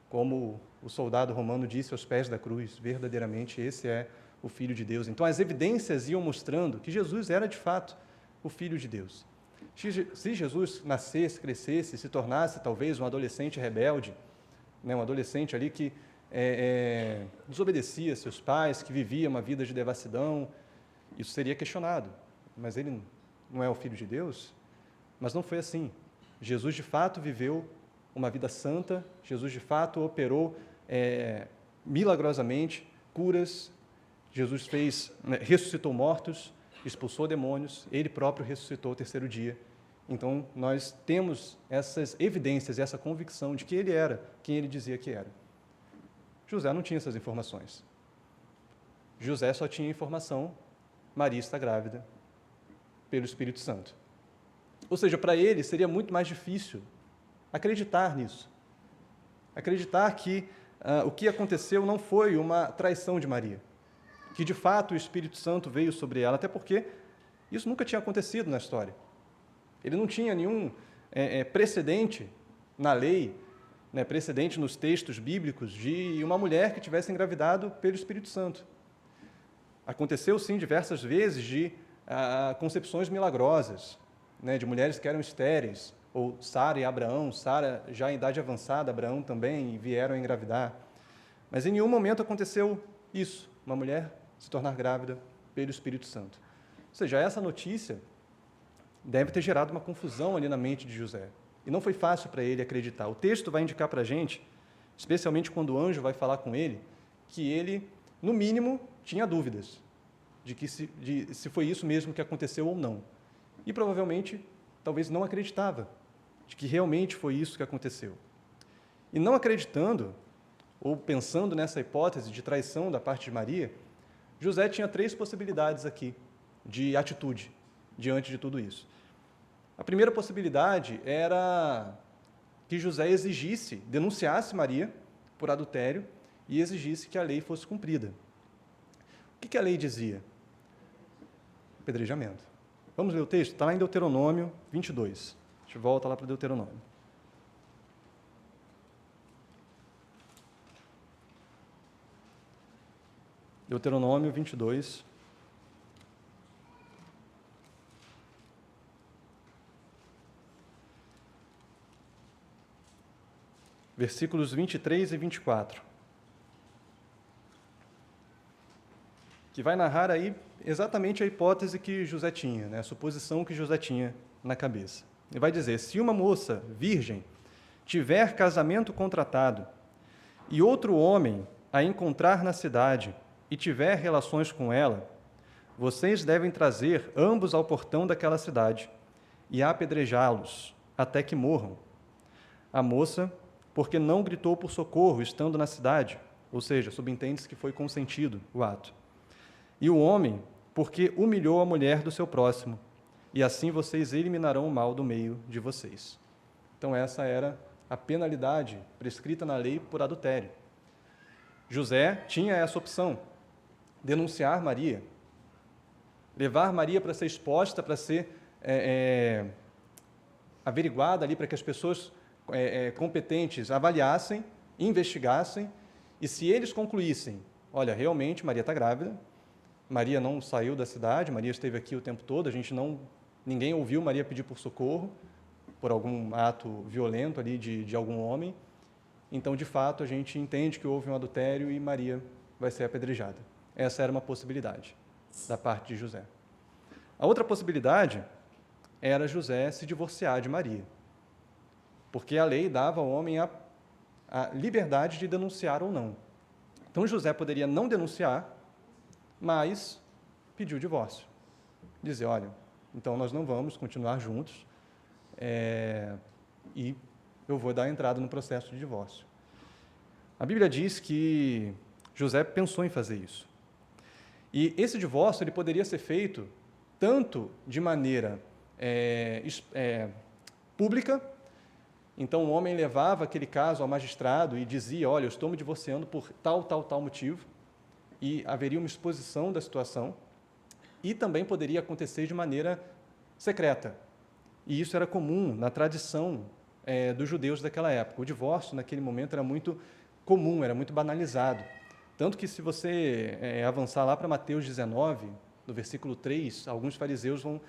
Como o soldado romano disse aos pés da cruz, verdadeiramente, esse é o Filho de Deus. Então, as evidências iam mostrando que Jesus era, de fato, o Filho de Deus. Se Jesus nascesse, crescesse, se tornasse, talvez, um adolescente rebelde, um adolescente ali que desobedecia seus pais, que vivia uma vida de devassidão, Isso seria questionado. Mas ele não é o Filho de Deus? Mas não foi assim. Jesus, de fato, viveu uma vida santa. Jesus, de fato, operou milagrosamente curas. Jesus ressuscitou mortos, expulsou demônios. Ele próprio ressuscitou ao terceiro dia. Então, nós temos essas evidências, essa convicção de que ele era quem ele dizia que era. José não tinha essas informações. José só tinha informação: Maria está grávida pelo Espírito Santo. Ou seja, para ele seria muito mais difícil acreditar nisso. Acreditar que o que aconteceu não foi uma traição de Maria. Que, de fato, o Espírito Santo veio sobre ela, até porque isso nunca tinha acontecido na história. Ele não tinha nenhum precedente na lei, precedente nos textos bíblicos de uma mulher que tivesse engravidado pelo Espírito Santo. Aconteceu, sim, diversas vezes de concepções milagrosas, de mulheres que eram estéreis, ou Sara e Abraão, Sara já em idade avançada, Abraão também, vieram a engravidar. Mas em nenhum momento aconteceu isso, uma mulher se tornar grávida pelo Espírito Santo. Ou seja, essa notícia deve ter gerado uma confusão ali na mente de José. E não foi fácil para ele acreditar. O texto vai indicar para a gente, especialmente quando o anjo vai falar com ele, que ele, no mínimo, tinha dúvidas de se foi isso mesmo que aconteceu ou não. E provavelmente, talvez não acreditava de que realmente foi isso que aconteceu. E não acreditando, ou pensando nessa hipótese de traição da parte de Maria, José tinha 3 possibilidades aqui de atitude diante de tudo isso. A primeira possibilidade era que José denunciasse Maria por adultério e exigisse que a lei fosse cumprida. O que a lei dizia? Apedrejamento. Vamos ler o texto? Está lá em Deuteronômio 22. A gente volta lá para Deuteronômio. Deuteronômio 22. Versículos 23 e 24. Que vai narrar aí exatamente a hipótese que José tinha, a suposição que José tinha na cabeça. Ele vai dizer: se uma moça virgem tiver casamento contratado e outro homem a encontrar na cidade e tiver relações com ela, vocês devem trazer ambos ao portão daquela cidade e apedrejá-los até que morram. A moça, porque não gritou por socorro estando na cidade, ou seja, subentende-se que foi consentido o ato. E o homem, porque humilhou a mulher do seu próximo, e assim vocês eliminarão o mal do meio de vocês. Então essa era a penalidade prescrita na lei por adultério. José tinha essa opção: denunciar Maria, levar Maria para ser exposta, para ser averiguada ali, para que as pessoas competentes avaliassem, investigassem, e se eles concluíssem: olha, realmente Maria está grávida, Maria não saiu da cidade, Maria esteve aqui o tempo todo, ninguém ouviu Maria pedir por socorro, por algum ato violento ali de algum homem, então, de fato, a gente entende que houve um adultério e Maria vai ser apedrejada. Essa era uma possibilidade da parte de José. A outra possibilidade era José se divorciar de Maria, porque a lei dava ao homem a liberdade de denunciar ou não. Então, José poderia não denunciar, mas pedir o divórcio. Dizer: olha, então nós não vamos continuar juntos e eu vou dar entrada no processo de divórcio. A Bíblia diz que José pensou em fazer isso. E esse divórcio ele poderia ser feito tanto de maneira pública. Então, o homem levava aquele caso ao magistrado e dizia: olha, eu estou me divorciando por tal motivo, e haveria uma exposição da situação, e também poderia acontecer de maneira secreta. E isso era comum na tradição dos judeus daquela época. O divórcio, naquele momento, era muito comum, era muito banalizado. Tanto que, se você avançar lá para Mateus 19, no versículo 3, alguns fariseus vão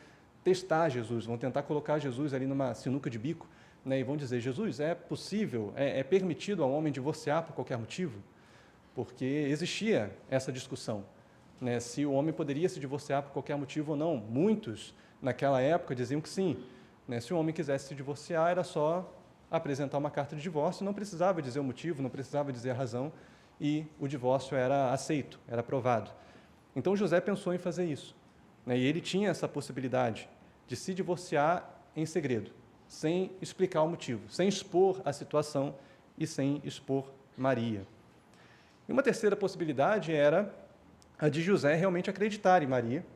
testar Jesus, vão tentar colocar Jesus ali numa sinuca de bico, e vão dizer: Jesus, é possível, é permitido ao homem divorciar por qualquer motivo? Porque existia essa discussão. né, se o homem poderia se divorciar por qualquer motivo ou não. Muitos, naquela época, diziam que sim. Né, se o homem quisesse se divorciar, era só apresentar uma carta de divórcio, não precisava dizer o motivo, não precisava dizer a razão, e o divórcio era aceito, era aprovado. Então José pensou em fazer isso, né, e ele tinha essa possibilidade de se divorciar em segredo, sem explicar o motivo, sem expor a situação e sem expor Maria. E uma terceira possibilidade era a de José realmente acreditar em Maria,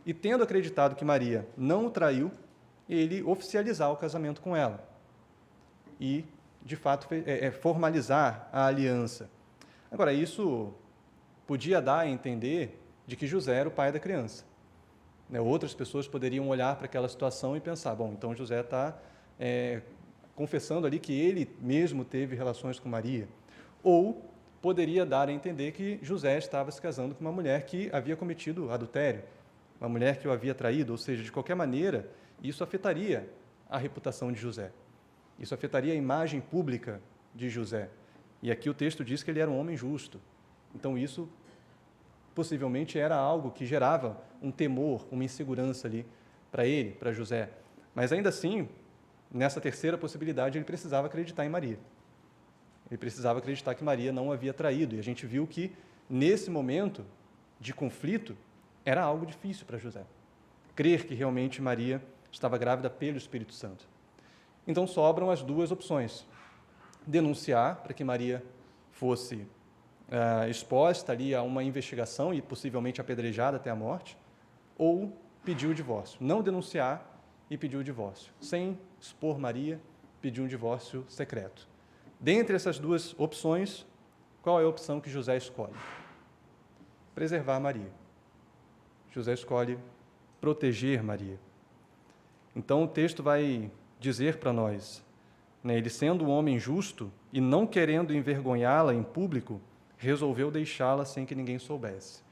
e tendo acreditado que Maria não o traiu, ele oficializar o casamento com ela e, de fato, formalizar a aliança. Agora, isso podia dar a entender de que José era o pai da criança. Né? Outras pessoas poderiam olhar para aquela situação e pensar, bom, então José está confessando ali que ele mesmo teve relações com Maria. Ou poderia dar a entender que José estava se casando com uma mulher que havia cometido adultério, uma mulher que o havia traído, ou seja, de qualquer maneira, isso afetaria a reputação de José. Isso afetaria a imagem pública de José. E aqui o texto diz que ele era um homem justo. Então isso possivelmente era algo que gerava um temor, uma insegurança ali para ele, para José. Mas ainda assim, nessa terceira possibilidade, ele precisava acreditar em Maria. Ele precisava acreditar que Maria não o havia traído. E a gente viu que, nesse momento de conflito, era algo difícil para José. Crer que realmente Maria estava grávida pelo Espírito Santo. Então sobram as duas opções: denunciar para que Maria fosse exposta ali a uma investigação e possivelmente apedrejada até a morte, ou pedir o divórcio. Não denunciar e pedir o divórcio. Sem expor Maria, pedir um divórcio secreto. Dentre essas duas opções, qual é a opção que José escolhe? Preservar Maria. José escolhe proteger Maria. Então o texto vai dizer para nós, né, ele sendo um homem justo e não querendo envergonhá-la em público, resolveu deixá-la sem que ninguém soubesse.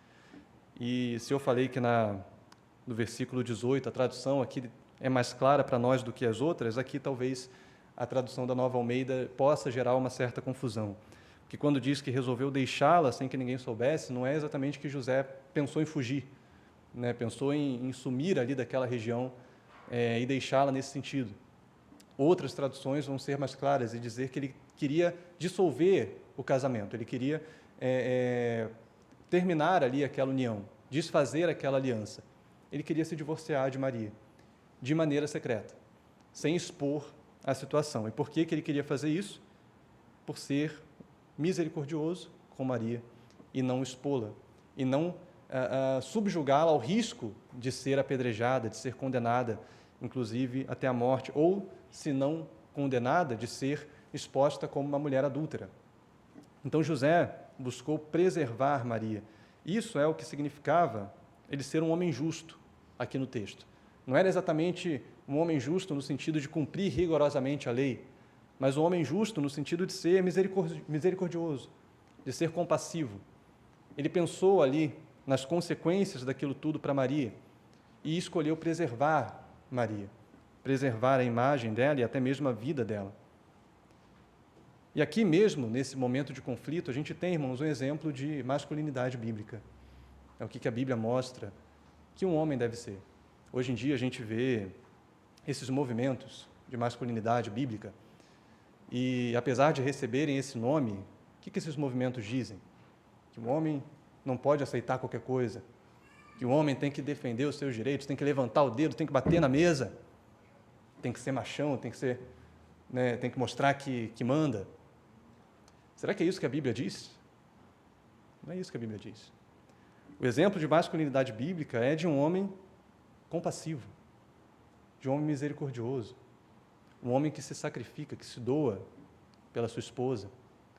E se eu falei que no versículo 18 a tradução aqui é mais clara para nós do que as outras, aqui talvez a tradução da Nova Almeida possa gerar uma certa confusão. Porque quando diz que resolveu deixá-la sem que ninguém soubesse, não é exatamente que José pensou em fugir, né? Pensou em sumir ali daquela região e deixá-la nesse sentido. Outras traduções vão ser mais claras e dizer que ele queria dissolver o casamento, ele queria terminar ali aquela união, desfazer aquela aliança. Ele queria se divorciar de Maria, de maneira secreta, sem expor a situação. E por que ele queria fazer isso? Por ser misericordioso com Maria e não expô-la, e não subjugá-la ao risco de ser apedrejada, de ser condenada, inclusive até a morte, ou, se não condenada, de ser exposta como uma mulher adúltera. Então José buscou preservar Maria. Isso é o que significava ele ser um homem justo aqui no texto. Não era exatamente um homem justo no sentido de cumprir rigorosamente a lei, mas um homem justo no sentido de ser misericordioso, de ser compassivo. Ele pensou ali nas consequências daquilo tudo para Maria e escolheu preservar Maria, preservar a imagem dela e até mesmo a vida dela. E aqui mesmo, nesse momento de conflito, a gente tem, irmãos, um exemplo de masculinidade bíblica. É o que a Bíblia mostra que um homem deve ser. Hoje em dia a gente vê esses movimentos de masculinidade bíblica e, apesar de receberem esse nome, o que esses movimentos dizem? Que o homem não pode aceitar qualquer coisa, que o homem tem que defender os seus direitos, tem que levantar o dedo, tem que bater na mesa, tem que ser machão, tem que ser, né, tem que mostrar que manda. Será que é isso que a Bíblia diz? Não é isso que a Bíblia diz. O exemplo de masculinidade bíblica é de um homem compassivo, de um homem misericordioso, um homem que se sacrifica, que se doa pela sua esposa,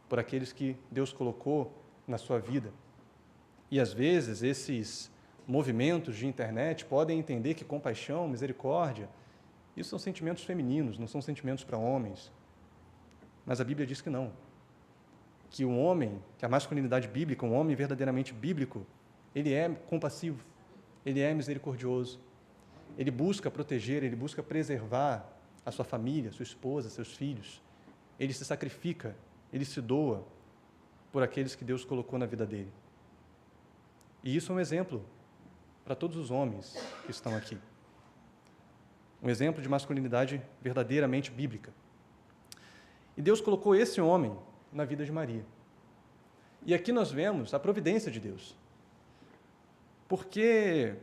por aqueles que Deus colocou na sua vida. E, às vezes, esses movimentos de internet podem entender que compaixão, misericórdia, isso são sentimentos femininos, não são sentimentos para homens. Mas a Bíblia diz que não. Que o homem, que a masculinidade bíblica, um homem verdadeiramente bíblico, ele é compassivo, ele é misericordioso, ele busca proteger, ele busca preservar a sua família, sua esposa, seus filhos. Ele se sacrifica, ele se doa por aqueles que Deus colocou na vida dele. E isso é um exemplo para todos os homens que estão aqui. Um exemplo de masculinidade verdadeiramente bíblica. E Deus colocou esse homem na vida de Maria. E aqui nós vemos a providência de Deus. Porque,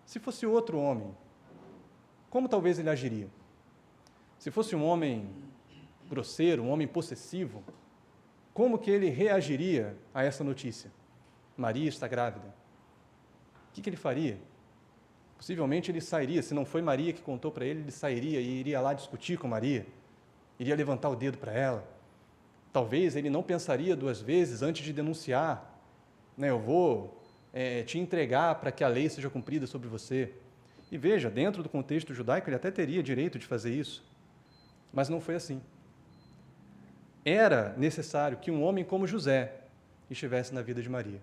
se fosse outro homem, como talvez ele agiria? Se fosse um homem grosseiro, um homem possessivo, como que ele reagiria a essa notícia? Maria está grávida. O que ele faria? Possivelmente ele sairia, se não foi Maria que contou para ele, ele sairia e iria lá discutir com Maria, iria levantar o dedo para ela. Talvez ele não pensaria duas vezes antes de denunciar, eu vou te entregar para que a lei seja cumprida sobre você. E veja, dentro do contexto judaico, ele até teria direito de fazer isso, mas não foi assim. Era necessário que um homem como José estivesse na vida de Maria,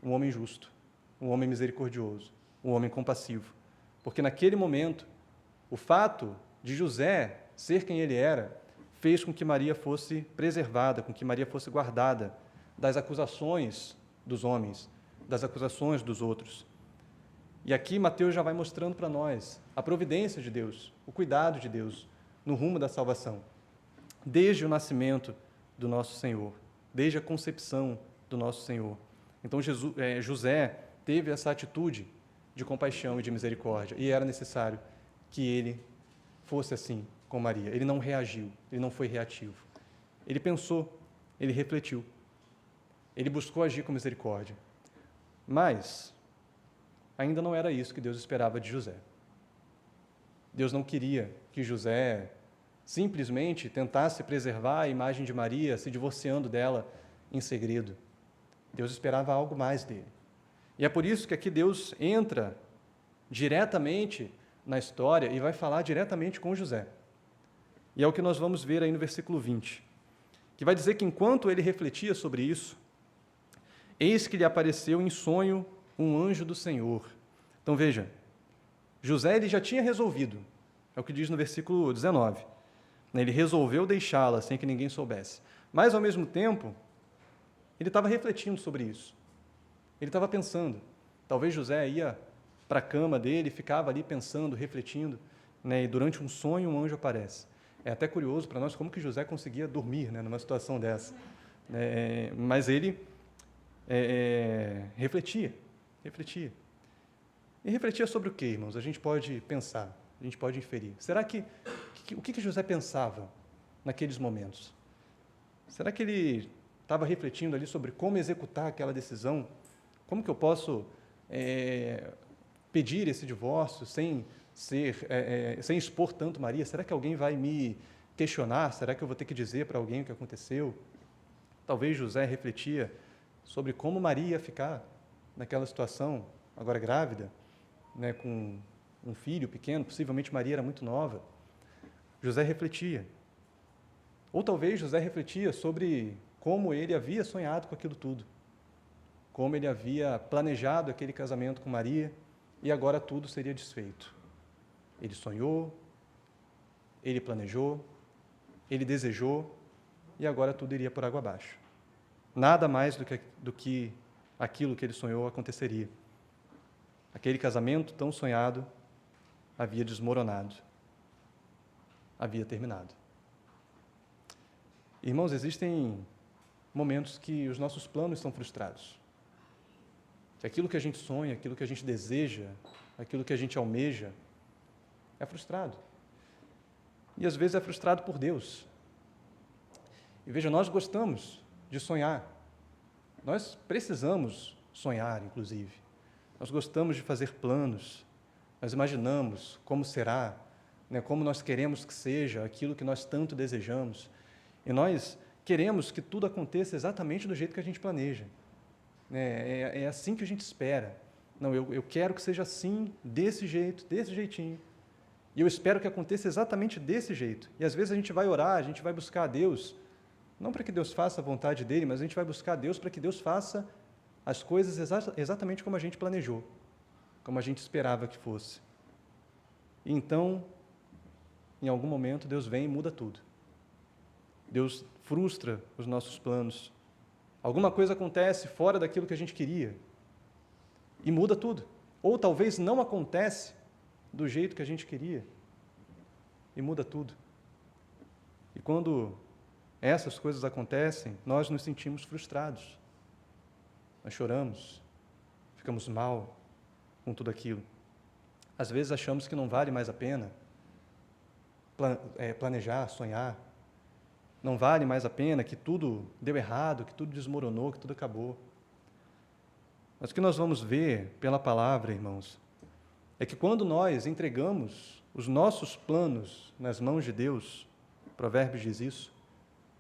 um homem justo, um homem misericordioso, um homem compassivo, porque naquele momento, o fato de José ser quem ele era, fez com que Maria fosse preservada, com que Maria fosse guardada das acusações dos homens, das acusações dos outros. E aqui Mateus já vai mostrando para nós a providência de Deus, o cuidado de Deus no rumo da salvação, desde o nascimento do nosso Senhor, desde a concepção do nosso Senhor. Então José teve essa atitude de compaixão e de misericórdia, e era necessário que ele fosse assim com Maria. Ele não reagiu, ele não foi reativo. Ele pensou, ele refletiu, ele buscou agir com misericórdia. Mas ainda não era isso que Deus esperava de José. Deus não queria que José simplesmente tentasse preservar a imagem de Maria, se divorciando dela em segredo. Deus esperava algo mais dele. E é por isso que aqui Deus entra diretamente na história e vai falar diretamente com José. E é o que nós vamos ver aí no versículo 20, que vai dizer que enquanto ele refletia sobre isso, eis que lhe apareceu em sonho um anjo do Senhor. Então veja, José ele já tinha resolvido, é o que diz no versículo 19, ele resolveu deixá-la sem que ninguém soubesse, mas ao mesmo tempo, ele estava refletindo sobre isso, ele estava pensando, talvez José ia para a cama dele, ficava ali pensando, refletindo, e durante um sonho um anjo aparece. É até curioso para nós como que José conseguia dormir numa situação dessa, mas ele refletia. E refletia sobre o quê, irmãos? A gente pode pensar, a gente pode inferir. Será o que José pensava naqueles momentos? Será que ele estava refletindo ali sobre como executar aquela decisão? Como que eu posso pedir esse divórcio sem expor tanto Maria? Será que alguém vai me questionar? Será que eu vou ter que dizer para alguém o que aconteceu? Talvez José refletia sobre como Maria ia ficar naquela situação, agora grávida, com um filho pequeno, possivelmente Maria era muito nova. José refletia. Ou talvez José refletia sobre como ele havia sonhado com aquilo tudo, como ele havia planejado aquele casamento com Maria, e agora tudo seria desfeito. Ele sonhou, ele planejou, ele desejou, e agora tudo iria por água abaixo. Nada mais do que aquilo que ele sonhou aconteceria. Aquele casamento tão sonhado havia desmoronado, havia terminado. Irmãos, existem momentos que os nossos planos são frustrados. Que aquilo que a gente sonha, aquilo que a gente deseja, aquilo que a gente almeja, é frustrado. E às vezes é frustrado por Deus. E veja, nós gostamos de sonhar. Nós precisamos sonhar, inclusive. Nós gostamos de fazer planos. Nós imaginamos como será, como nós queremos que seja aquilo que nós tanto desejamos. E nós queremos que tudo aconteça exatamente do jeito que a gente planeja. É assim que a gente espera. Não, eu quero que seja assim, desse jeito, desse jeitinho. E eu espero que aconteça exatamente desse jeito. E às vezes a gente vai orar, a gente vai buscar a Deus, não para que Deus faça a vontade dele, mas a gente vai buscar a Deus para que Deus faça as coisas exatamente como a gente planejou, como a gente esperava que fosse. E então, em algum momento, Deus vem e muda tudo. Deus frustra os nossos planos. Alguma coisa acontece fora daquilo que a gente queria, e muda tudo. Ou talvez não acontece do jeito que a gente queria e muda tudo. E quando essas coisas acontecem, nós nos sentimos frustrados. Nós choramos, ficamos mal com tudo aquilo. Às vezes achamos que não vale mais a pena planejar, sonhar. Não vale mais a pena, que tudo deu errado, que tudo desmoronou, que tudo acabou. Mas o que nós vamos ver pela palavra, irmãos, é que quando nós entregamos os nossos planos nas mãos de Deus, Provérbios diz isso,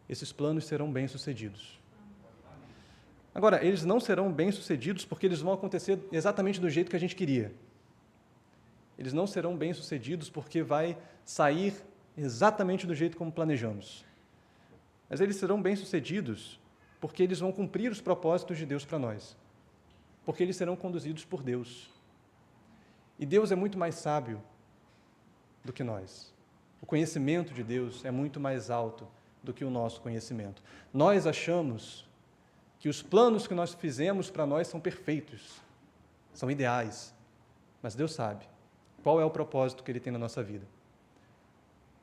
esses planos serão bem-sucedidos. Agora, eles não serão bem-sucedidos porque eles vão acontecer exatamente do jeito que a gente queria. Eles não serão bem-sucedidos porque vai sair exatamente do jeito como planejamos. Mas eles serão bem-sucedidos porque eles vão cumprir os propósitos de Deus para nós. Porque eles serão conduzidos por Deus. E Deus é muito mais sábio do que nós. O conhecimento de Deus é muito mais alto do que o nosso conhecimento. Nós achamos que os planos que nós fizemos para nós são perfeitos, são ideais, mas Deus sabe qual é o propósito que Ele tem na nossa vida.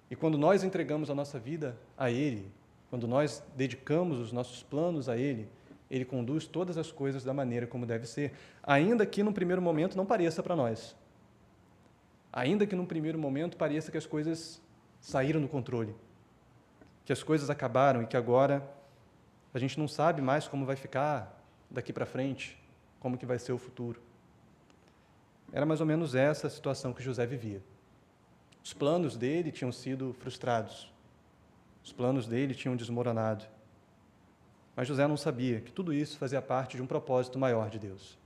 E quando nós entregamos a nossa vida a Ele, quando nós dedicamos os nossos planos a Ele, Ele conduz todas as coisas da maneira como deve ser, ainda que num primeiro momento não pareça para nós. Ainda que num primeiro momento pareça que as coisas saíram do controle, que as coisas acabaram e que agora a gente não sabe mais como vai ficar daqui para frente, como que vai ser o futuro. Era mais ou menos essa a situação que José vivia. Os planos dele tinham sido frustrados, os planos dele tinham desmoronado. Mas José não sabia que tudo isso fazia parte de um propósito maior de Deus.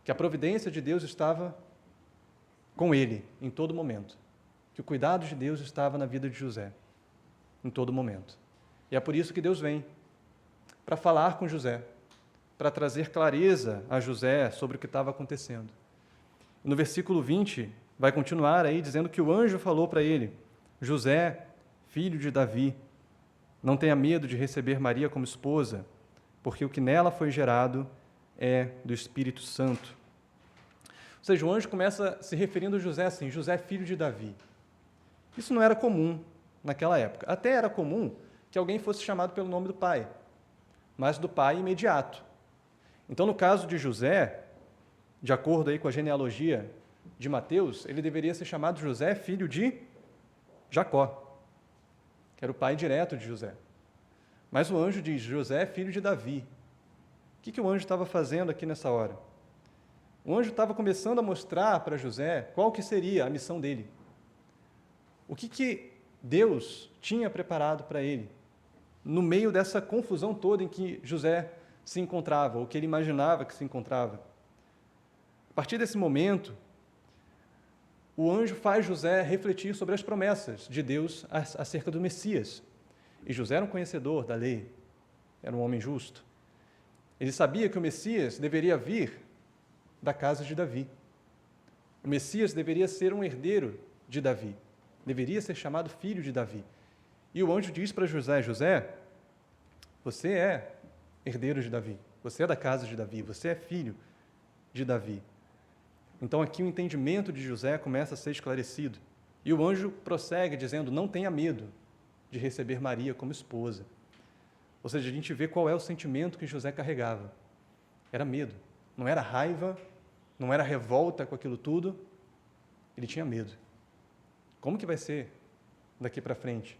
Que a providência de Deus estava com ele em todo momento. Que o cuidado de Deus estava na vida de José em todo momento. E é por isso que Deus vem para falar com José, para trazer clareza a José sobre o que estava acontecendo. E no versículo 20, vai continuar aí dizendo que o anjo falou para ele: José, filho de Davi, não tenha medo de receber Maria como esposa, porque o que nela foi gerado é do Espírito Santo. Ou seja, o anjo começa se referindo a José assim: José, filho de Davi. Isso não era comum naquela época. Até era comum que alguém fosse chamado pelo nome do pai, mas do pai imediato. Então, no caso de José, de acordo aí com a genealogia de Mateus, ele deveria ser chamado José, filho de Jacó, que era o pai direto de José. Mas o anjo diz: José, filho de Davi. O que o anjo estava fazendo aqui nessa hora? O anjo estava começando a mostrar para José qual que seria a missão dele. O que Deus tinha preparado para ele, no meio dessa confusão toda em que José se encontrava, ou que ele imaginava que se encontrava. A partir desse momento, o anjo faz José refletir sobre as promessas de Deus acerca do Messias. E José era um conhecedor da lei, era um homem justo. Ele sabia que o Messias deveria vir da casa de Davi. O Messias deveria ser um herdeiro de Davi, deveria ser chamado filho de Davi. E o anjo diz para José: José, você é herdeiro de Davi, você é da casa de Davi, você é filho de Davi. Então aqui o entendimento de José começa a ser esclarecido. E o anjo prossegue dizendo: não tenha medo de receber Maria como esposa. Ou seja, a gente vê qual é o sentimento que José carregava. Era medo, não era raiva, não era revolta com aquilo tudo, ele tinha medo. Como que vai ser daqui para frente?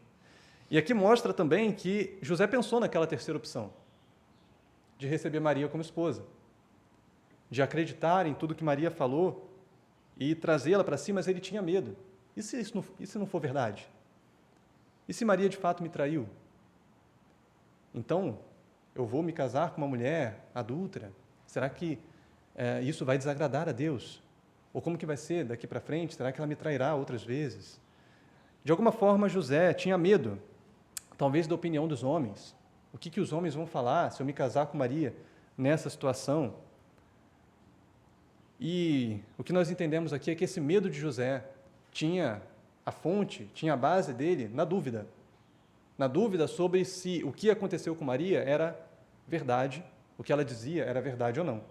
E aqui mostra também que José pensou naquela terceira opção, de receber Maria como esposa, de acreditar em tudo que Maria falou e trazê-la para si, mas ele tinha medo. E se não for verdade? E se Maria de fato me traiu? Então, eu vou me casar com uma mulher adúltera? Será que isso vai desagradar a Deus? Ou como que vai ser daqui para frente? Será que ela me trairá outras vezes? De alguma forma, José tinha medo, talvez da opinião dos homens. O que os homens vão falar se eu me casar com Maria nessa situação? E o que nós entendemos aqui é que esse medo de José tinha a fonte, tinha a base dele na dúvida sobre se o que aconteceu com Maria era verdade, o que ela dizia era verdade ou não.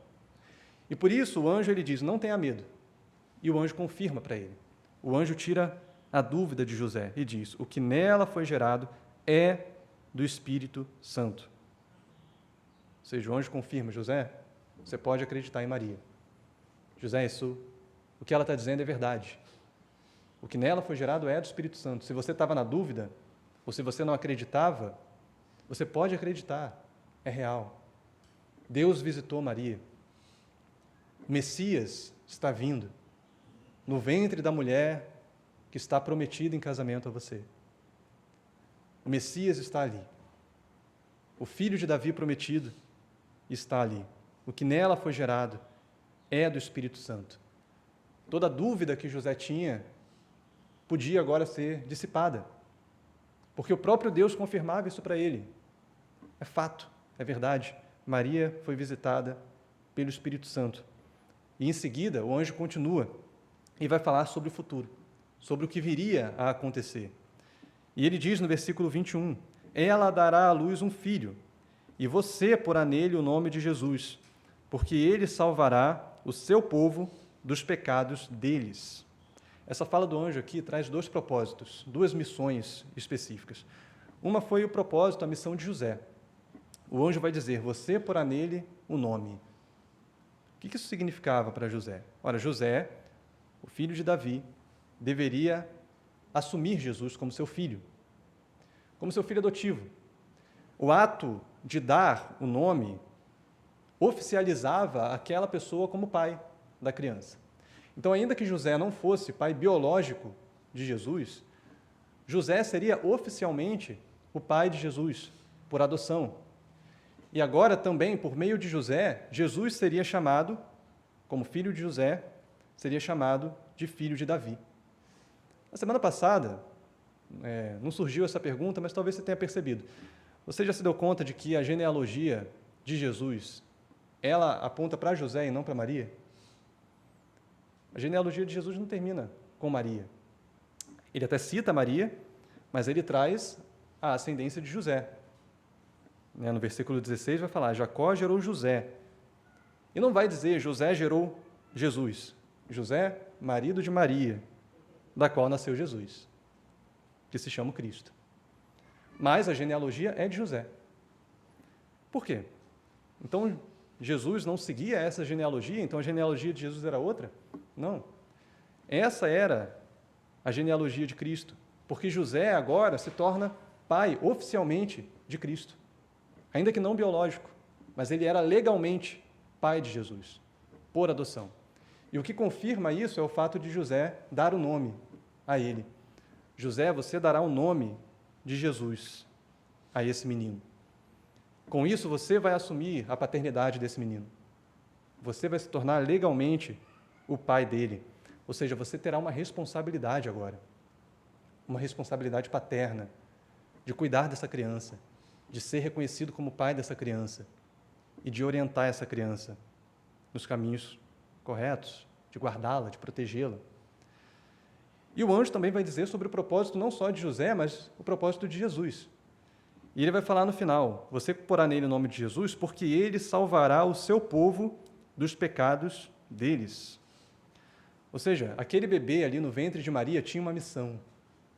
E por isso o anjo ele diz, não tenha medo. E o anjo confirma para ele. O anjo tira a dúvida de José e diz, o que nela foi gerado é do Espírito Santo. Ou seja, o anjo confirma, José, você pode acreditar em Maria. José, o que ela está dizendo é verdade. O que nela foi gerado é do Espírito Santo. Se você estava na dúvida, ou se você não acreditava, você pode acreditar, é real. Deus visitou Maria. O Messias está vindo no ventre da mulher que está prometida em casamento a você. O Messias está ali. O filho de Davi prometido está ali. O que nela foi gerado é do Espírito Santo. Toda dúvida que José tinha podia agora ser dissipada, porque o próprio Deus confirmava isso para ele. É fato, é verdade. Maria foi visitada pelo Espírito Santo. E em seguida, o anjo continua e vai falar sobre o futuro, sobre o que viria a acontecer. E ele diz no versículo 21, ela dará à luz um filho, e você porá nele o nome de Jesus, porque ele salvará o seu povo dos pecados deles. Essa fala do anjo aqui traz dois propósitos, duas missões específicas. Uma foi o propósito, a missão de José. O anjo vai dizer, você porá nele o nome. O que isso significava para José? Ora, José, o filho de Davi, deveria assumir Jesus como seu filho adotivo. O ato de dar o nome oficializava aquela pessoa como pai da criança. Então, ainda que José não fosse pai biológico de Jesus, José seria oficialmente o pai de Jesus, por adoção. E agora também, por meio de José, Jesus seria chamado, como filho de José, seria chamado de filho de Davi. Na semana passada, não surgiu essa pergunta, mas talvez você tenha percebido. Você já se deu conta de que a genealogia de Jesus, ela aponta para José e não para Maria? A genealogia de Jesus não termina com Maria. Ele até cita Maria, mas ele traz a ascendência de José. No versículo 16 vai falar, Jacó gerou José. E não vai dizer, José gerou Jesus. José, marido de Maria, da qual nasceu Jesus, que se chama Cristo. Mas a genealogia é de José. Por quê? Então, Jesus não seguia essa genealogia, então a genealogia de Jesus era outra? Não. Essa era a genealogia de Cristo, porque José agora se torna pai oficialmente de Cristo, ainda que não biológico, mas ele era legalmente pai de Jesus, por adoção. E o que confirma isso é o fato de José dar o nome a ele. José, você dará o nome de Jesus a esse menino. Com isso, você vai assumir a paternidade desse menino. Você vai se tornar legalmente o pai dele. Ou seja, você terá uma responsabilidade agora. Uma responsabilidade paterna, de cuidar dessa criança, de ser reconhecido como pai dessa criança e de orientar essa criança nos caminhos corretos, de guardá-la, de protegê-la. E o anjo também vai dizer sobre o propósito não só de José, mas o propósito de Jesus. E ele vai falar no final, você porá nele o nome de Jesus, porque ele salvará o seu povo dos pecados deles. Ou seja, aquele bebê ali no ventre de Maria tinha uma missão,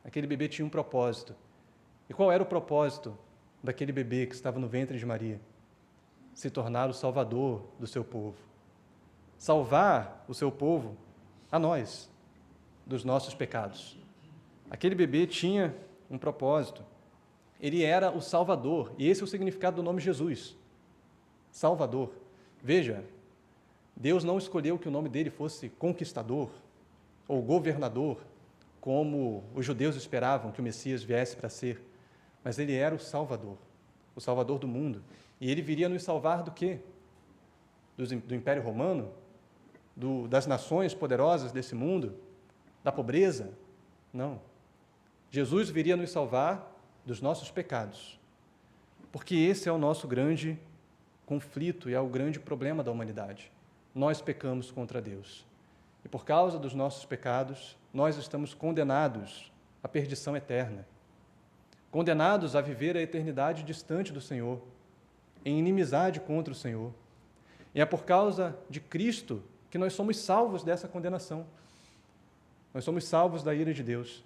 aquele bebê tinha um propósito. E qual era o propósito daquele bebê que estava no ventre de Maria? Se tornar o salvador do seu povo. Salvar o seu povo, a nós, dos nossos pecados. Aquele bebê tinha um propósito. Ele era o Salvador, e esse é o significado do nome Jesus. Salvador. Veja, Deus não escolheu que o nome dele fosse conquistador ou governador, como os judeus esperavam que o Messias viesse para ser, mas ele era o Salvador do mundo. E ele viria nos salvar do quê? Do Império Romano? Das nações poderosas desse mundo? Da pobreza? Não. Jesus viria nos salvar dos nossos pecados, porque esse é o nosso grande conflito e é o grande problema da humanidade. Nós pecamos contra Deus. E por causa dos nossos pecados, nós estamos condenados à perdição eterna, condenados a viver a eternidade distante do Senhor, em inimizade contra o Senhor. E é por causa de Cristo que nós somos salvos dessa condenação. Nós somos salvos da ira de Deus.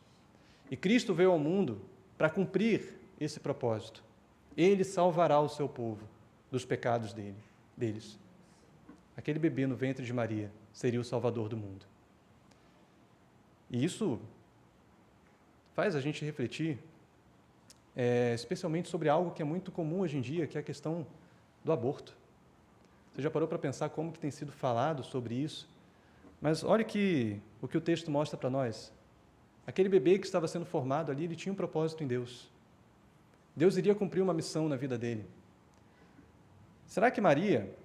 E Cristo veio ao mundo para cumprir esse propósito. Ele salvará o seu povo dos pecados deles. Aquele bebê no ventre de Maria seria o Salvador do mundo. E isso faz a gente refletir, especialmente sobre algo que é muito comum hoje em dia, que é a questão do aborto. Você já parou para pensar como que tem sido falado sobre isso? Mas olha o que o texto mostra para nós. Aquele bebê que estava sendo formado ali, ele tinha um propósito em Deus. Deus iria cumprir uma missão na vida dele. Será que Maria,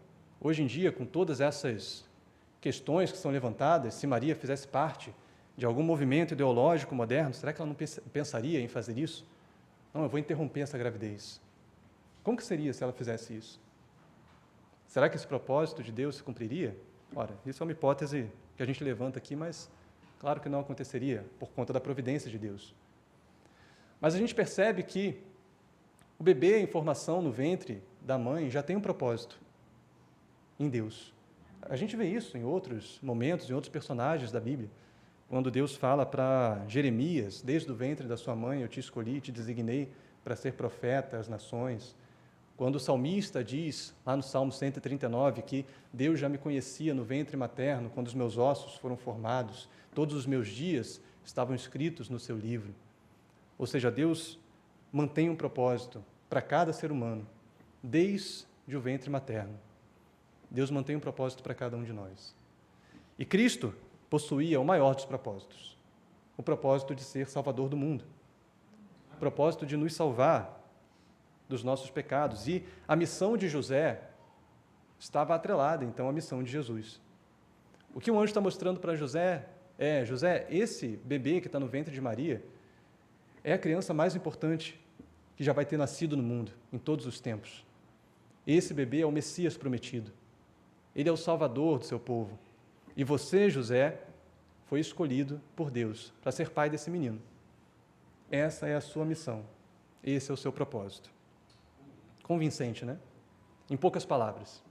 hoje em dia, com todas essas questões que são levantadas, se Maria fizesse parte de algum movimento ideológico moderno, será que ela não pensaria em fazer isso? Não, eu vou interromper essa gravidez. Como que seria se ela fizesse isso? Será que esse propósito de Deus se cumpriria? Ora, isso é uma hipótese que a gente levanta aqui, mas claro que não aconteceria por conta da providência de Deus. Mas a gente percebe que o bebê em formação no ventre da mãe já tem um propósito em Deus. A gente vê isso em outros momentos, em outros personagens da Bíblia. Quando Deus fala para Jeremias, desde o ventre da sua mãe eu te escolhi, te designei para ser profeta às nações. Quando o salmista diz, lá no Salmo 139, que Deus já me conhecia no ventre materno, quando os meus ossos foram formados, todos os meus dias estavam escritos no seu livro. Ou seja, Deus mantém um propósito para cada ser humano, desde o ventre materno. Deus mantém um propósito para cada um de nós. E Cristo possuía o maior dos propósitos, o propósito de ser Salvador do mundo, o propósito de nos salvar dos nossos pecados. E a missão de José estava atrelada, então, à missão de Jesus. O que o anjo está mostrando para José José, esse bebê que está no ventre de Maria é a criança mais importante que já vai ter nascido no mundo, em todos os tempos. Esse bebê é o Messias prometido. Ele é o Salvador do seu povo. E você, José, foi escolhido por Deus para ser pai desse menino. Essa é a sua missão. Esse é o seu propósito. Convincente, né? Em poucas palavras,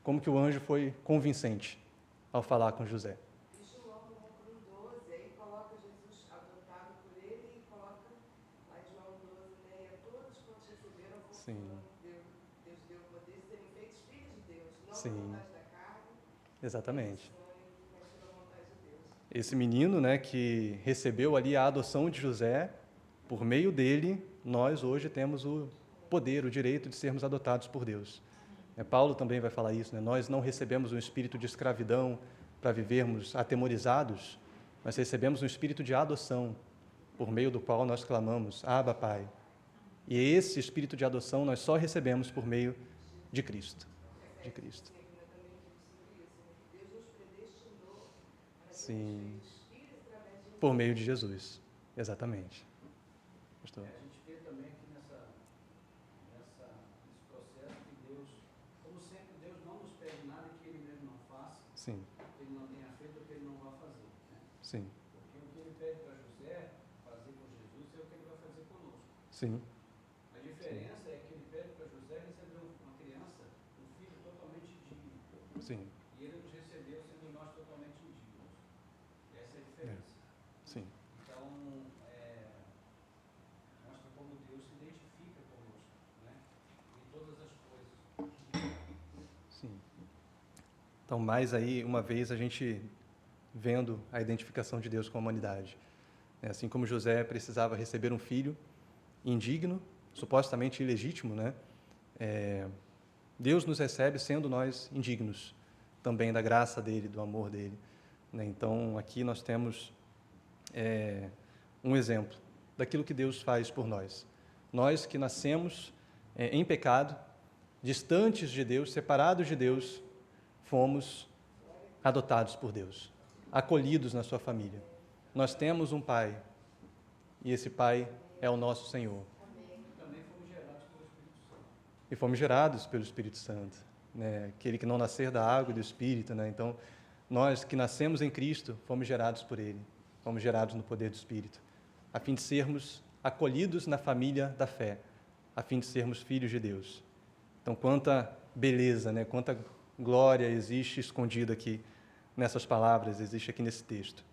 como que o anjo foi convincente ao falar com José. E João, no capítulo 12, aí coloca Jesus adotado por ele e coloca lá em João 12, né? E a todos quantos receberam, Sim. Deus deu o poder de serem feitos filhos de Deus, não Sim. por vontade da carne, Exatamente. mas pela vontade de Deus. Esse menino, né, que recebeu ali a adoção de José, por meio dele, nós hoje temos o poder, o direito de sermos adotados por Deus. Paulo também vai falar isso, né? Nós não recebemos um espírito de escravidão para vivermos atemorizados, mas recebemos um espírito de adoção, por meio do qual nós clamamos, Abba, Pai. E esse espírito de adoção nós só recebemos por meio de Cristo. De Cristo. Deus nos predestinou para Sim. sermos filhos através de Por meio de Jesus. Exatamente. Pastor. A gente vê também aqui nesse processo que Deus, como sempre, Deus não nos pede nada que Ele mesmo não faça, Sim. que Ele não tenha feito ou que Ele não vá fazer. Né? Sim. Porque o que Ele pede para José fazer com Jesus é o que Ele vai fazer conosco. Sim. A diferença é que Ele pede para José receber uma criança, um filho totalmente digno. Sim. E Ele nos recebeu sendo nós totalmente indignos. Essa é a diferença. Sim. Então, mostra como Deus se identifica conosco, né? Em todas as coisas. Sim. Então, mais aí, uma vez, a gente vendo a identificação de Deus com a humanidade. Assim como José precisava receber um filho indigno, supostamente ilegítimo, né? Deus nos recebe sendo nós indignos também da graça dele, do amor dele. Né? Então, aqui nós temos um exemplo daquilo que Deus faz por nós. Nós que nascemos em pecado, distantes de Deus, separados de Deus, fomos adotados por Deus, acolhidos na sua família. Nós temos um Pai, e esse Pai é o nosso Senhor. Também fomos gerados pelo Espírito Santo. E fomos gerados pelo Espírito Santo, né? Aquele que não nascer da água e do Espírito, né? Então, nós que nascemos em Cristo, fomos gerados por Ele, fomos gerados no poder do Espírito, a fim de sermos acolhidos na família da fé, a fim de sermos filhos de Deus. Então, quanta beleza, né? Quanta glória existe escondida aqui nessas palavras, existe aqui nesse texto.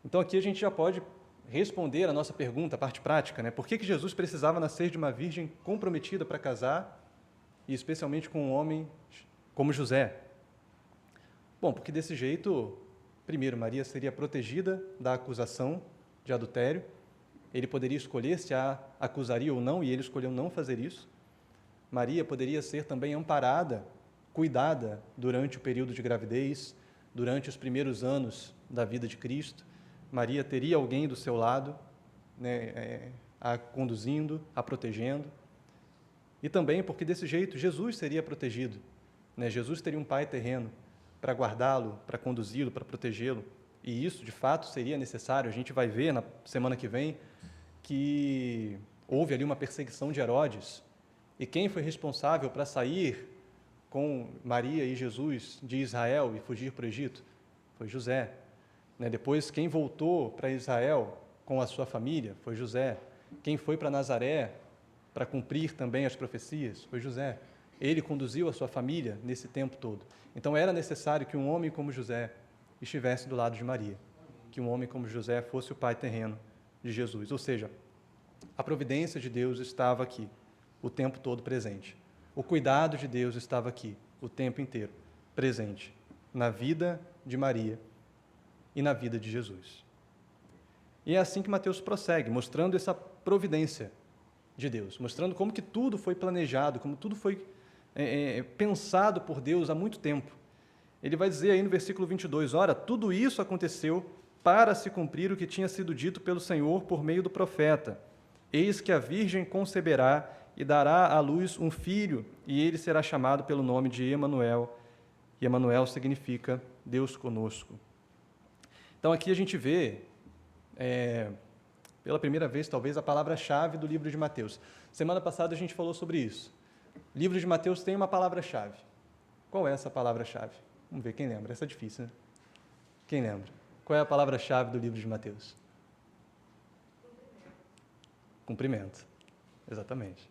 Então aqui a gente já pode responder a nossa pergunta, a parte prática, né? Por que Jesus precisava nascer de uma virgem comprometida para casar, e especialmente com um homem como José? Bom, porque desse jeito, primeiro, Maria seria protegida da acusação de adultério. Ele poderia escolher se a acusaria ou não, e ele escolheu não fazer isso. Maria poderia ser também amparada, cuidada durante o período de gravidez, durante os primeiros anos da vida de Cristo. Maria teria alguém do seu lado, né, a conduzindo, a protegendo. E também porque desse jeito Jesus seria protegido, né? Jesus teria um pai terreno para guardá-lo, para conduzi-lo, para protegê-lo. E isso, de fato, seria necessário. A gente vai ver na semana que vem que houve ali uma perseguição de Herodes. E quem foi responsável para sair com Maria e Jesus de Israel e fugir para o Egito? Foi José. Né? Depois, quem voltou para Israel com a sua família? Foi José. Quem foi para Nazaré para cumprir também as profecias? Foi José. Ele conduziu a sua família nesse tempo todo. Então, era necessário que um homem como José estivesse do lado de Maria, que um homem como José fosse o pai terreno de Jesus. Ou seja, a providência de Deus estava aqui, o tempo todo presente. O cuidado de Deus estava aqui, o tempo inteiro presente, na vida de Maria e na vida de Jesus. E é assim que Mateus prossegue, mostrando essa providência de Deus, mostrando como que tudo foi planejado, como tudo foi pensado por Deus há muito tempo. Ele vai dizer aí no versículo 22, ora, tudo isso aconteceu para se cumprir o que tinha sido dito pelo Senhor por meio do profeta. Eis que a virgem conceberá e dará à luz um filho, e ele será chamado pelo nome de Emanuel. E Emanuel significa Deus conosco. Então aqui a gente vê, pela primeira vez talvez, a palavra-chave do livro de Mateus. Semana passada a gente falou sobre isso. O livro de Mateus tem uma palavra-chave. Qual é essa palavra-chave? Vamos ver, quem lembra? Essa é difícil, né? Quem lembra? Qual é a palavra-chave do livro de Mateus? Cumprimento. Exatamente.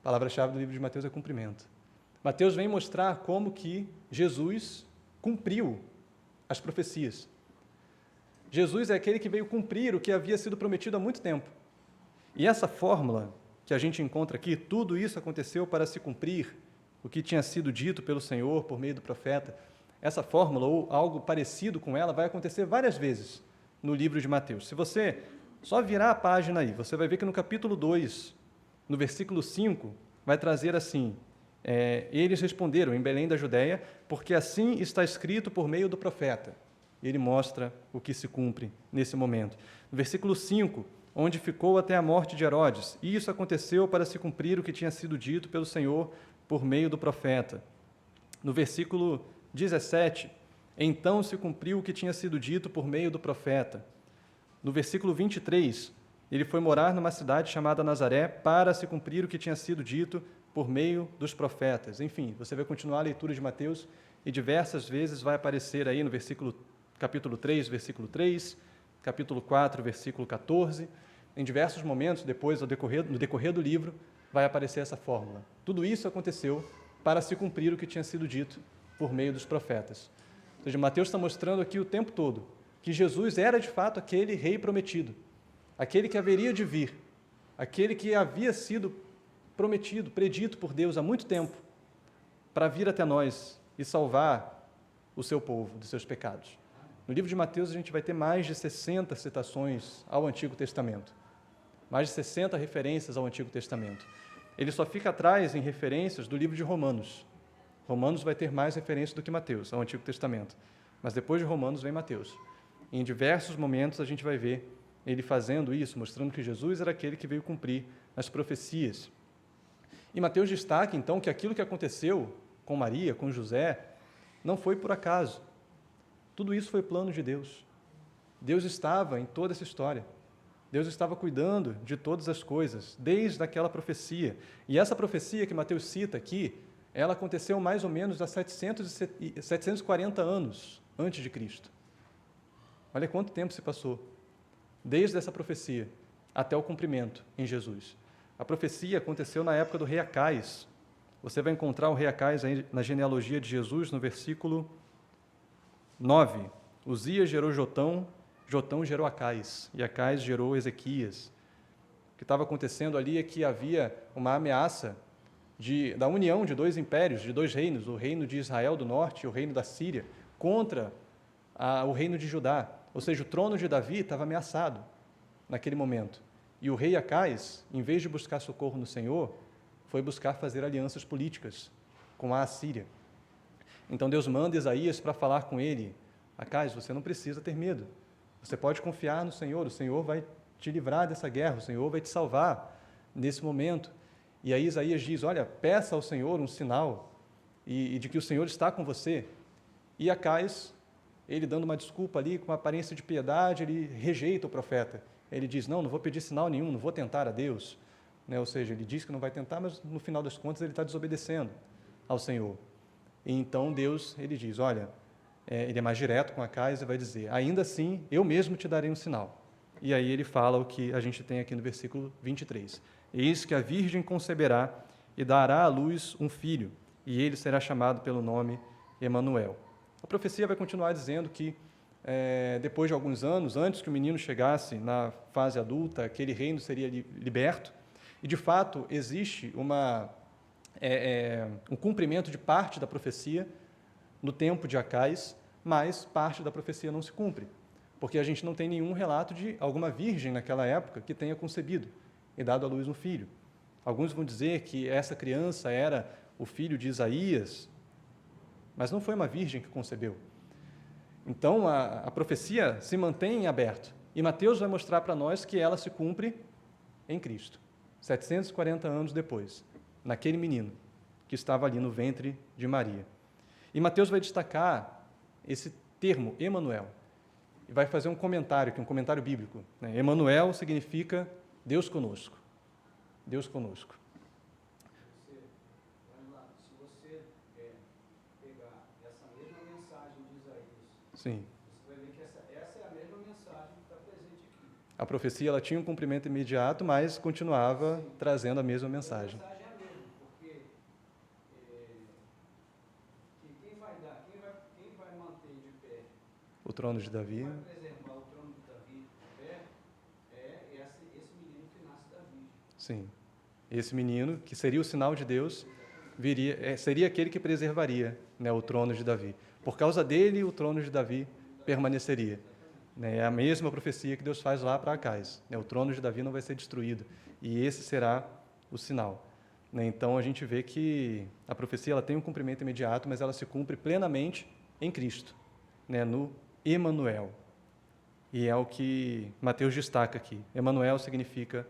A palavra-chave do livro de Mateus é cumprimento. Mateus vem mostrar como que Jesus cumpriu as profecias. Jesus é aquele que veio cumprir o que havia sido prometido há muito tempo. E essa fórmula que a gente encontra aqui, tudo isso aconteceu para se cumprir o que tinha sido dito pelo Senhor por meio do profeta. Essa fórmula, ou algo parecido com ela, vai acontecer várias vezes no livro de Mateus. Se você só virar a página aí, você vai ver que no capítulo 2, no versículo 5, vai trazer assim, eles responderam em Belém da Judéia, porque assim está escrito por meio do profeta. Ele mostra o que se cumpre nesse momento. No versículo 5, onde ficou até a morte de Herodes, e isso aconteceu para se cumprir o que tinha sido dito pelo Senhor por meio do profeta. No versículo 17, então se cumpriu o que tinha sido dito por meio do profeta. No versículo 23, ele foi morar numa cidade chamada Nazaré para se cumprir o que tinha sido dito por meio dos profetas. Enfim, você vai continuar a leitura de Mateus e diversas vezes vai aparecer aí no capítulo 3, versículo 3, capítulo 4, versículo 14. Em diversos momentos, depois, no decorrer do livro, vai aparecer essa fórmula. Tudo isso aconteceu para se cumprir o que tinha sido dito por meio dos profetas. Ou seja, Mateus está mostrando aqui o tempo todo que Jesus era, de fato, aquele rei prometido, aquele que haveria de vir, aquele que havia sido prometido, predito por Deus há muito tempo, para vir até nós e salvar o seu povo dos seus pecados. No livro de Mateus, a gente vai ter mais de 60 citações ao Antigo Testamento, mais de 60 referências ao Antigo Testamento. Ele só fica atrás em referências do livro de Romanos. Romanos vai ter mais referências do que Mateus ao Antigo Testamento, mas depois de Romanos vem Mateus. E em diversos momentos a gente vai ver ele fazendo isso, mostrando que Jesus era aquele que veio cumprir as profecias. E Mateus destaca, então, que aquilo que aconteceu com Maria, com José, não foi por acaso. Tudo isso foi plano de Deus. Deus estava em toda essa história. Deus estava cuidando de todas as coisas, desde aquela profecia. E essa profecia que Mateus cita aqui, ela aconteceu mais ou menos há 740 anos antes de Cristo. Olha quanto tempo se passou, desde essa profecia até o cumprimento em Jesus. A profecia aconteceu na época do rei Acais, você vai encontrar o rei Acais aí na genealogia de Jesus, no versículo 9. Uzias gerou Jotão, Jotão gerou Acais, e Acais gerou Ezequias. O que estava acontecendo ali é que havia uma ameaça da união de dois impérios, de dois reinos, o reino de Israel do norte e o reino da Síria, contra o reino de Judá. Ou seja, o trono de Davi estava ameaçado naquele momento. E o rei Acais, em vez de buscar socorro no Senhor, foi buscar fazer alianças políticas com a Assíria. Então Deus manda Isaías para falar com ele: Acais, você não precisa ter medo. Você pode confiar no Senhor, o Senhor vai te livrar dessa guerra, o Senhor vai te salvar nesse momento. E aí Isaías diz: olha, peça ao Senhor um sinal e de que o Senhor está com você. E Acais, ele dando uma desculpa ali, com uma aparência de piedade, ele rejeita o profeta. Ele diz: não vou pedir sinal nenhum, não vou tentar a Deus. Ou seja, ele diz que não vai tentar, mas no final das contas ele está desobedecendo ao Senhor. E então Deus, ele diz: olha, ele é mais direto com Acais e vai dizer: ainda assim, eu mesmo te darei um sinal. E aí ele fala o que a gente tem aqui no versículo 23. Eis que a virgem conceberá e dará à luz um filho, e ele será chamado pelo nome Emanuel. A profecia vai continuar dizendo que, depois de alguns anos, antes que o menino chegasse na fase adulta, aquele reino seria liberto, e de fato existe um cumprimento de parte da profecia no tempo de Acais, mas parte da profecia não se cumpre, porque a gente não tem nenhum relato de alguma virgem naquela época que tenha concebido e dado à luz um filho. Alguns vão dizer que essa criança era o filho de Isaías, mas não foi uma virgem que concebeu. Então, a profecia se mantém em aberto, e Mateus vai mostrar para nós que ela se cumpre em Cristo, 740 anos depois, naquele menino que estava ali no ventre de Maria. E Mateus vai destacar esse termo, Emanuel, e vai fazer um comentário, que é um comentário bíblico. Emanuel significa Deus conosco. Deus conosco. Vamos lá, se você pegar essa mesma mensagem de Isaías, Sim. você vai ver que essa é a mesma mensagem que está presente aqui. A profecia ela tinha um cumprimento imediato, mas continuava trazendo a mesma mensagem. A mensagem é a mesma, porque quem vai manter de pé, O trono de Davi. quem vai preservar o trono de Davi de pé, é esse menino que nasce da Virgem. Sim. Esse menino, que seria o sinal de Deus, seria aquele que preservaria, o trono de Davi. Por causa dele, o trono de Davi permaneceria. É a mesma profecia que Deus faz lá para Acais. O trono de Davi não vai ser destruído. E esse será o sinal. Então, a gente vê que a profecia ela tem um cumprimento imediato, mas ela se cumpre plenamente em Cristo, no Emanuel. E é o que Mateus destaca aqui. Emanuel significa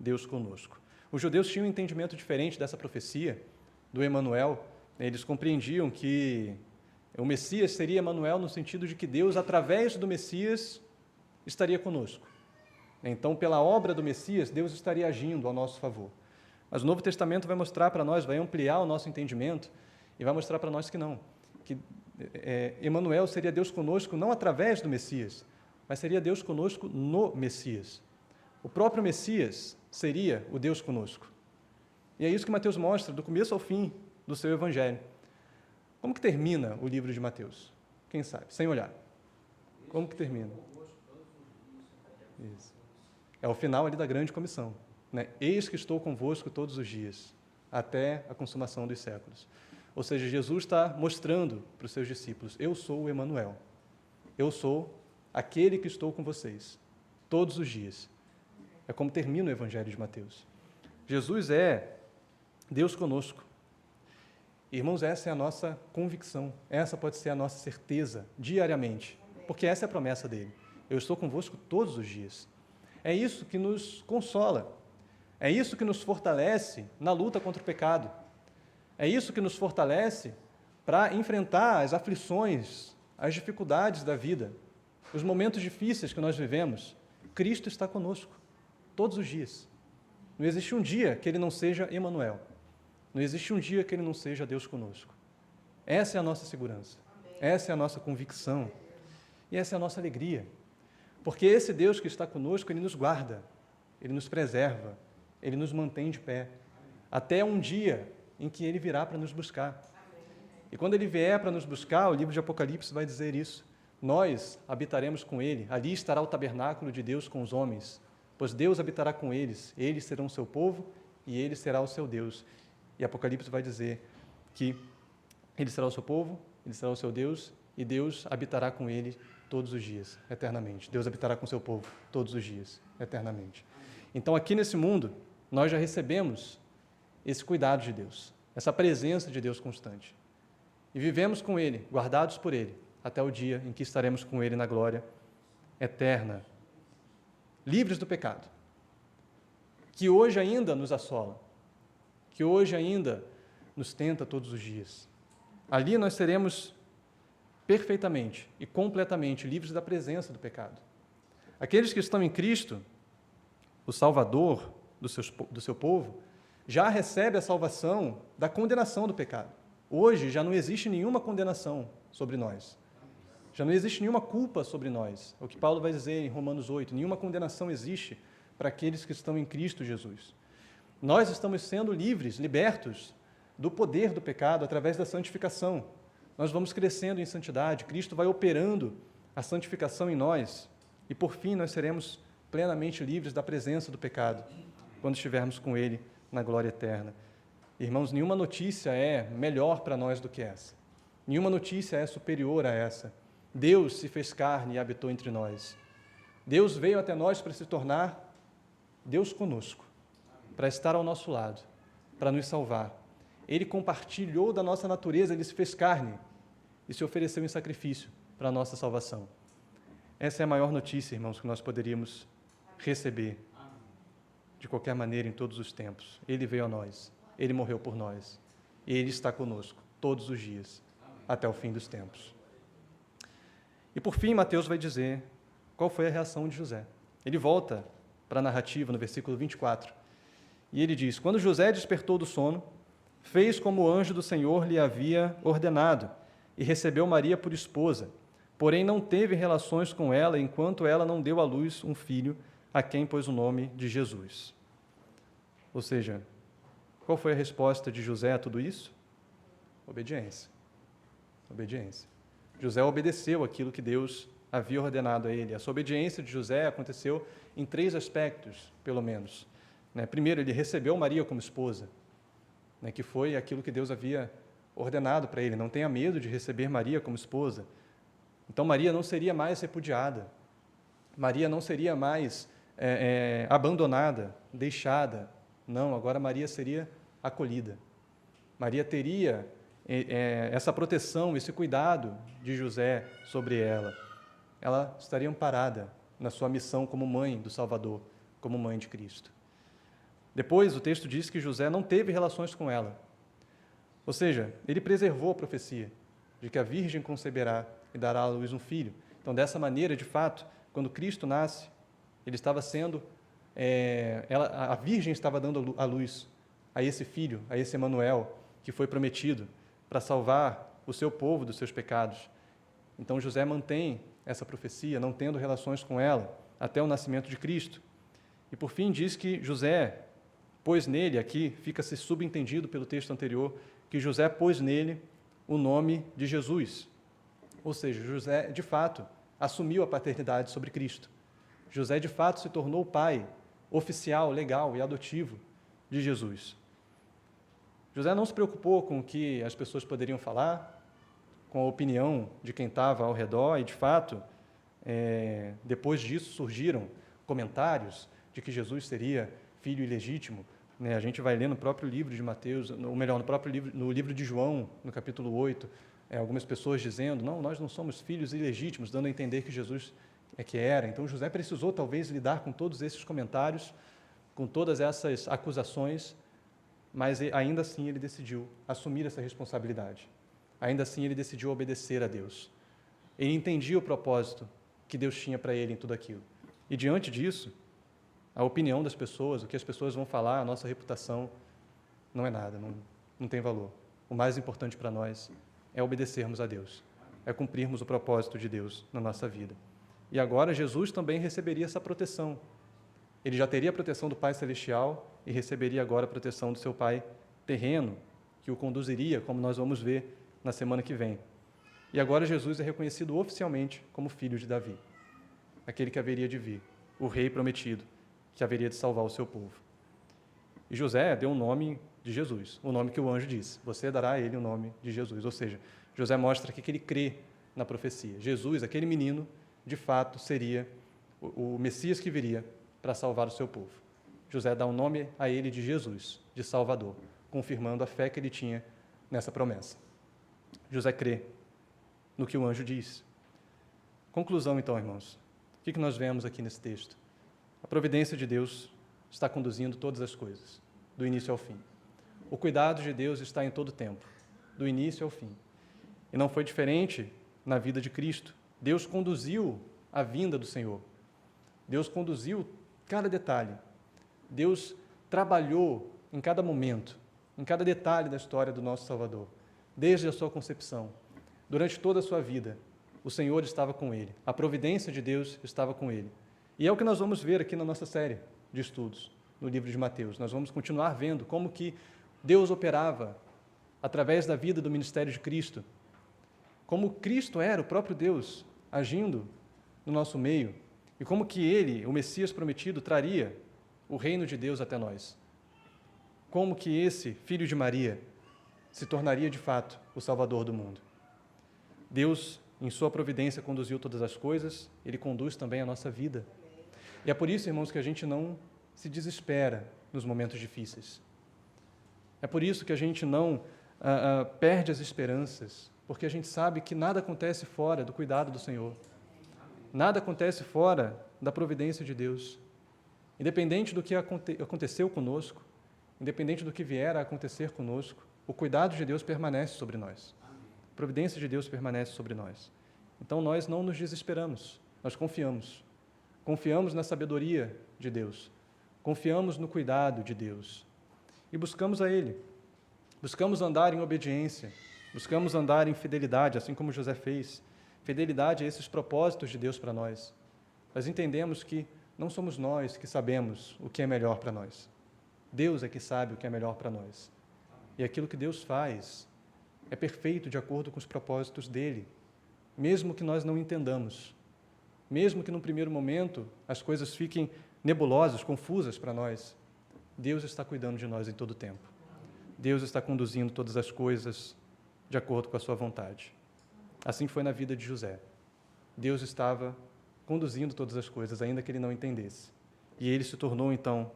Deus conosco. Os judeus tinham um entendimento diferente dessa profecia, do Emanuel. Eles compreendiam que o Messias seria Emanuel no sentido de que Deus, através do Messias, estaria conosco. Então, pela obra do Messias, Deus estaria agindo ao nosso favor. Mas o Novo Testamento vai mostrar para nós, vai ampliar o nosso entendimento e vai mostrar para nós que não, que Emanuel seria Deus conosco não através do Messias, mas seria Deus conosco no Messias. O próprio Messias seria o Deus conosco. E é isso que Mateus mostra do começo ao fim do seu evangelho. Como que termina o livro de Mateus? Quem sabe? Sem olhar. Como que termina? Isso. É o final ali da grande comissão. Eis que estou convosco todos os dias, até a consumação dos séculos. Ou seja, Jesus está mostrando para os seus discípulos: eu sou o Emanuel. Eu sou aquele que estou com vocês, todos os dias. É como termina o evangelho de Mateus. Jesus é Deus conosco. Irmãos, essa é a nossa convicção, essa pode ser a nossa certeza diariamente, porque essa é a promessa dele. Eu estou convosco todos os dias. É isso que nos consola, é isso que nos fortalece na luta contra o pecado, é isso que nos fortalece para enfrentar as aflições, as dificuldades da vida, os momentos difíceis que nós vivemos. Cristo está conosco todos os dias. Não existe um dia que ele não seja Emanuel. Não existe um dia que ele não seja Deus conosco. Essa é a nossa segurança. Essa é a nossa convicção. E essa é a nossa alegria. Porque esse Deus que está conosco, ele nos guarda, ele nos preserva, ele nos mantém de pé. Até um dia em que Ele virá para nos buscar. E quando Ele vier para nos buscar, o livro de Apocalipse vai dizer isso. Nós habitaremos com Ele, ali estará o tabernáculo de Deus com os homens, pois Deus habitará com eles serão o seu povo e Ele será o seu Deus. E Apocalipse vai dizer que Ele será o seu povo, Ele será o seu Deus, e Deus habitará com Ele todos os dias, eternamente. Deus habitará com o seu povo todos os dias, eternamente. Então, aqui nesse mundo, nós já recebemos esse cuidado de Deus, essa presença de Deus constante. E vivemos com Ele, guardados por Ele, até o dia em que estaremos com Ele na glória eterna, livres do pecado, que hoje ainda nos assola, que hoje ainda nos tenta todos os dias. Ali nós seremos perfeitamente e completamente livres da presença do pecado. Aqueles que estão em Cristo, o Salvador do seu povo, já recebe a salvação da condenação do pecado. Hoje já não existe nenhuma condenação sobre nós. Já não existe nenhuma culpa sobre nós. É o que Paulo vai dizer em Romanos 8, nenhuma condenação existe para aqueles que estão em Cristo Jesus. Nós estamos sendo livres, libertos do poder do pecado através da santificação. Nós vamos crescendo em santidade, Cristo vai operando a santificação em nós e, por fim, nós seremos plenamente livres da presença do pecado quando estivermos com Ele na glória eterna. Irmãos, nenhuma notícia é melhor para nós do que essa. Nenhuma notícia é superior a essa. Deus se fez carne e habitou entre nós. Deus veio até nós para se tornar Deus conosco, para estar ao nosso lado, para nos salvar. Ele compartilhou da nossa natureza, Ele se fez carne e se ofereceu em sacrifício para a nossa salvação. Essa é a maior notícia, irmãos, que nós poderíamos receber de qualquer maneira em todos os tempos. Ele veio a nós, Ele morreu por nós e Ele está conosco todos os dias, até o fim dos tempos. E por fim, Mateus vai dizer qual foi a reação de José. Ele volta para a narrativa no versículo 24 e ele diz: quando José despertou do sono, fez como o anjo do Senhor lhe havia ordenado e recebeu Maria por esposa, porém não teve relações com ela enquanto ela não deu à luz um filho, a quem pôs o nome de Jesus. Ou seja, qual foi a resposta de José a tudo isso? Obediência. Obediência. José obedeceu aquilo que Deus havia ordenado a ele. Essa obediência de José aconteceu em 3 aspectos, pelo menos. Primeiro, ele recebeu Maria como esposa, que foi aquilo que Deus havia ordenado para ele. Não tenha medo de receber Maria como esposa. Então, Maria não seria mais repudiada. Maria não seria mais abandonada, deixada. Não, agora Maria seria acolhida. Maria teria essa proteção, esse cuidado de José sobre ela. Ela estaria amparada na sua missão como mãe do Salvador, como mãe de Cristo. Depois, o texto diz que José não teve relações com ela. Ou seja, ele preservou a profecia de que a Virgem conceberá e dará à luz um filho. Então, dessa maneira, de fato, quando Cristo nasce, ele estava sendo, a Virgem estava dando à luz a esse filho, a esse Emanuel, que foi prometido para salvar o seu povo dos seus pecados. Então, José mantém essa profecia, não tendo relações com ela, até o nascimento de Cristo. E, por fim, diz que José pôs nele, aqui fica-se subentendido pelo texto anterior, que José pôs nele o nome de Jesus. Ou seja, José, de fato, assumiu a paternidade sobre Cristo. José, de fato, se tornou o pai oficial, legal e adotivo de Jesus. José não se preocupou com o que as pessoas poderiam falar, com a opinião de quem estava ao redor, e, de fato, depois disso surgiram comentários de que Jesus seria filho ilegítimo. A gente vai ler no próprio livro de Mateus, ou melhor, no livro de João, no capítulo 8, algumas pessoas dizendo: não, nós não somos filhos ilegítimos, dando a entender que Jesus é que era. Então, José precisou, talvez, lidar com todos esses comentários, com todas essas acusações, mas ainda assim ele decidiu assumir essa responsabilidade. Ainda assim ele decidiu obedecer a Deus. Ele entendia o propósito que Deus tinha para ele em tudo aquilo. E, diante disso, a opinião das pessoas, o que as pessoas vão falar, a nossa reputação, não é nada, não tem valor. O mais importante para nós é obedecermos a Deus, é cumprirmos o propósito de Deus na nossa vida. E agora Jesus também receberia essa proteção. Ele já teria a proteção do Pai Celestial e receberia agora a proteção do seu Pai terreno, que o conduziria, como nós vamos ver na semana que vem. E agora Jesus é reconhecido oficialmente como filho de Davi, aquele que haveria de vir, o rei prometido, que haveria de salvar o seu povo. E José deu o nome de Jesus, o nome que o anjo disse: você dará a ele o nome de Jesus. Ou seja, José mostra aqui que ele crê na profecia. Jesus, aquele menino, de fato seria o Messias que viria para salvar o seu povo. José dá o nome a ele de Jesus, de Salvador, confirmando a fé que ele tinha nessa promessa. José crê no que o anjo diz. Conclusão, então, irmãos. O que nós vemos aqui nesse texto? A providência de Deus está conduzindo todas as coisas, do início ao fim. O cuidado de Deus está em todo o tempo, do início ao fim. E não foi diferente na vida de Cristo. Deus conduziu a vinda do Senhor. Deus conduziu cada detalhe. Deus trabalhou em cada momento, em cada detalhe da história do nosso Salvador, desde a sua concepção. Durante toda a sua vida, o Senhor estava com ele. A providência de Deus estava com ele. E é o que nós vamos ver aqui na nossa série de estudos, no livro de Mateus. Nós vamos continuar vendo como que Deus operava através da vida do ministério de Cristo, como Cristo era o próprio Deus agindo no nosso meio, e como que ele, o Messias prometido, traria o reino de Deus até nós. Como que esse filho de Maria se tornaria de fato o Salvador do mundo. Deus, em sua providência, conduziu todas as coisas, ele conduz também a nossa vida. E é por isso, irmãos, que a gente não se desespera nos momentos difíceis. É por isso que a gente não perde as esperanças, porque a gente sabe que nada acontece fora do cuidado do Senhor. Nada acontece fora da providência de Deus. Independente do que aconteceu conosco, independente do que vier a acontecer conosco, o cuidado de Deus permanece sobre nós. A providência de Deus permanece sobre nós. Então, nós não nos desesperamos, nós confiamos. Confiamos na sabedoria de Deus. Confiamos no cuidado de Deus. E buscamos a Ele. Buscamos andar em obediência. Buscamos andar em fidelidade, assim como José fez. Fidelidade a esses propósitos de Deus para nós. Nós entendemos que não somos nós que sabemos o que é melhor para nós. Deus é que sabe o que é melhor para nós. E aquilo que Deus faz é perfeito de acordo com os propósitos dEle, mesmo que nós não entendamos, mesmo que no primeiro momento as coisas fiquem nebulosas, confusas para nós. Deus está cuidando de nós em todo o tempo. Deus está conduzindo todas as coisas de acordo com a sua vontade. Assim foi na vida de José. Deus estava conduzindo todas as coisas, ainda que ele não entendesse. E ele se tornou, então,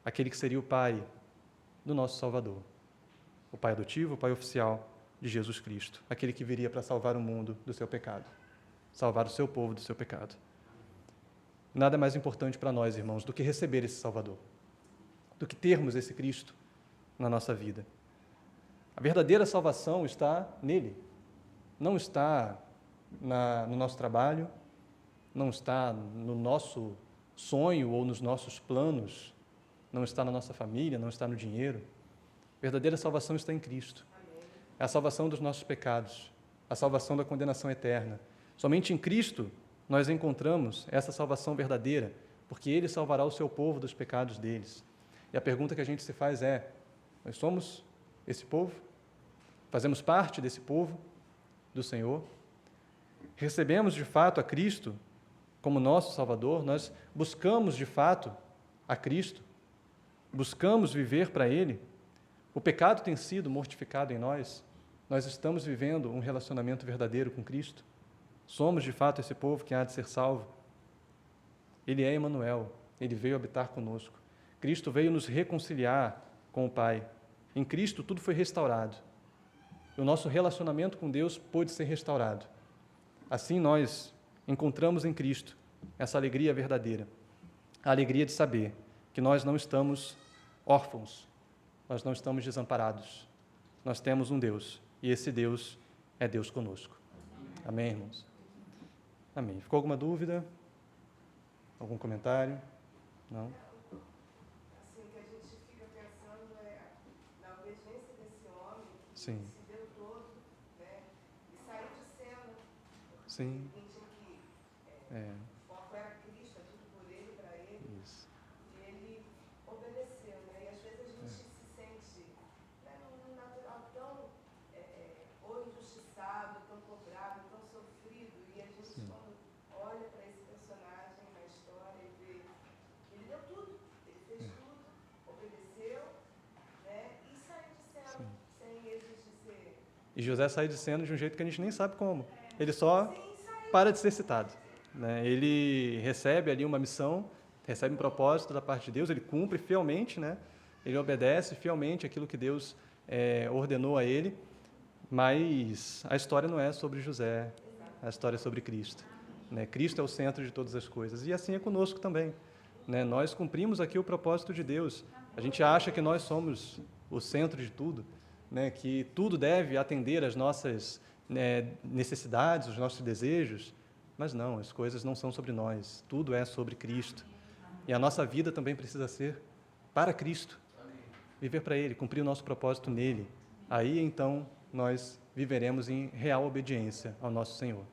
aquele que seria o pai do nosso Salvador. O pai adotivo, o pai oficial de Jesus Cristo. Aquele que viria para salvar o mundo do seu pecado. Salvar o seu povo do seu pecado. Nada mais importante para nós, irmãos, do que receber esse Salvador. Do que termos esse Cristo na nossa vida. A verdadeira salvação está nele. Não está no nosso trabalho, não está no nosso sonho ou nos nossos planos, não está na nossa família, não está no dinheiro. A verdadeira salvação está em Cristo. É a salvação dos nossos pecados, a salvação da condenação eterna. Somente em Cristo nós encontramos essa salvação verdadeira, porque Ele salvará o seu povo dos pecados deles. E a pergunta que a gente se faz é: nós somos esse povo? Fazemos parte desse povo do Senhor? Recebemos de fato a Cristo como nosso Salvador? Nós buscamos de fato a Cristo? Buscamos viver para Ele? O pecado tem sido mortificado em nós? Nós estamos vivendo um relacionamento verdadeiro com Cristo? Somos de fato esse povo que há de ser salvo? Ele é Emanuel, Ele veio habitar conosco. Cristo veio nos reconciliar com o Pai. Em Cristo tudo foi restaurado. O nosso relacionamento com Deus pôde ser restaurado. Assim nós encontramos em Cristo essa alegria verdadeira, a alegria de saber que nós não estamos órfãos, nós não estamos desamparados. Nós temos um Deus, e esse Deus é Deus conosco. Amém, irmãos? Amém. Ficou alguma dúvida? Algum comentário? Não? Assim, o que a gente fica pensando é na obediência desse homem, que Sim. se deu todo, né, e saiu de cena. Sim. O foco era Cristo, é tudo por Ele, para Ele. Isso. E Ele obedeceu, né? E às vezes a gente se sente, né, no natural, E José sai de cena de um jeito que a gente nem sabe como. Ele só para de ser citado, né? Ele recebe ali uma missão, recebe um propósito da parte de Deus, ele cumpre fielmente, né? Ele obedece fielmente aquilo que Deus ordenou a ele, mas a história não é sobre José, a história é sobre Cristo, né? Cristo é o centro de todas as coisas, e assim é conosco também, né? Nós cumprimos aqui o propósito de Deus. A gente acha que nós somos o centro de tudo, né? Que tudo deve atender às nossas necessidades, os nossos desejos, mas não, as coisas não são sobre nós, tudo é sobre Cristo. E a nossa vida também precisa ser para Cristo, viver para Ele, cumprir o nosso propósito nele. Aí, então, nós viveremos em real obediência ao nosso Senhor.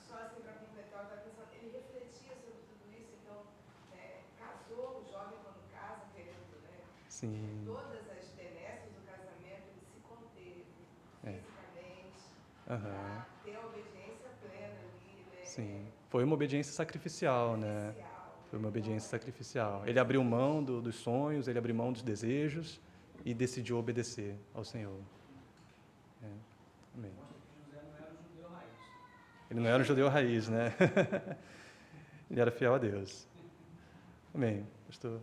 Só assim para completar, eu estava pensando, ele refletia sobre tudo isso, então, casou, o jovem quando casa, querendo, né? Sim. Todas as benesses do casamento, ele se conteve fisicamente, Aham. para ter a obediência plena ali, né? Sim. Foi uma obediência sacrificial, né? Foi uma obediência sacrificial. Ele abriu mão dos sonhos, ele abriu mão dos desejos e decidiu obedecer ao Senhor. Amém. Mostra que José não era um judeu raiz. Ele não era um judeu raiz, né? Ele era fiel a Deus. Amém. Pastor.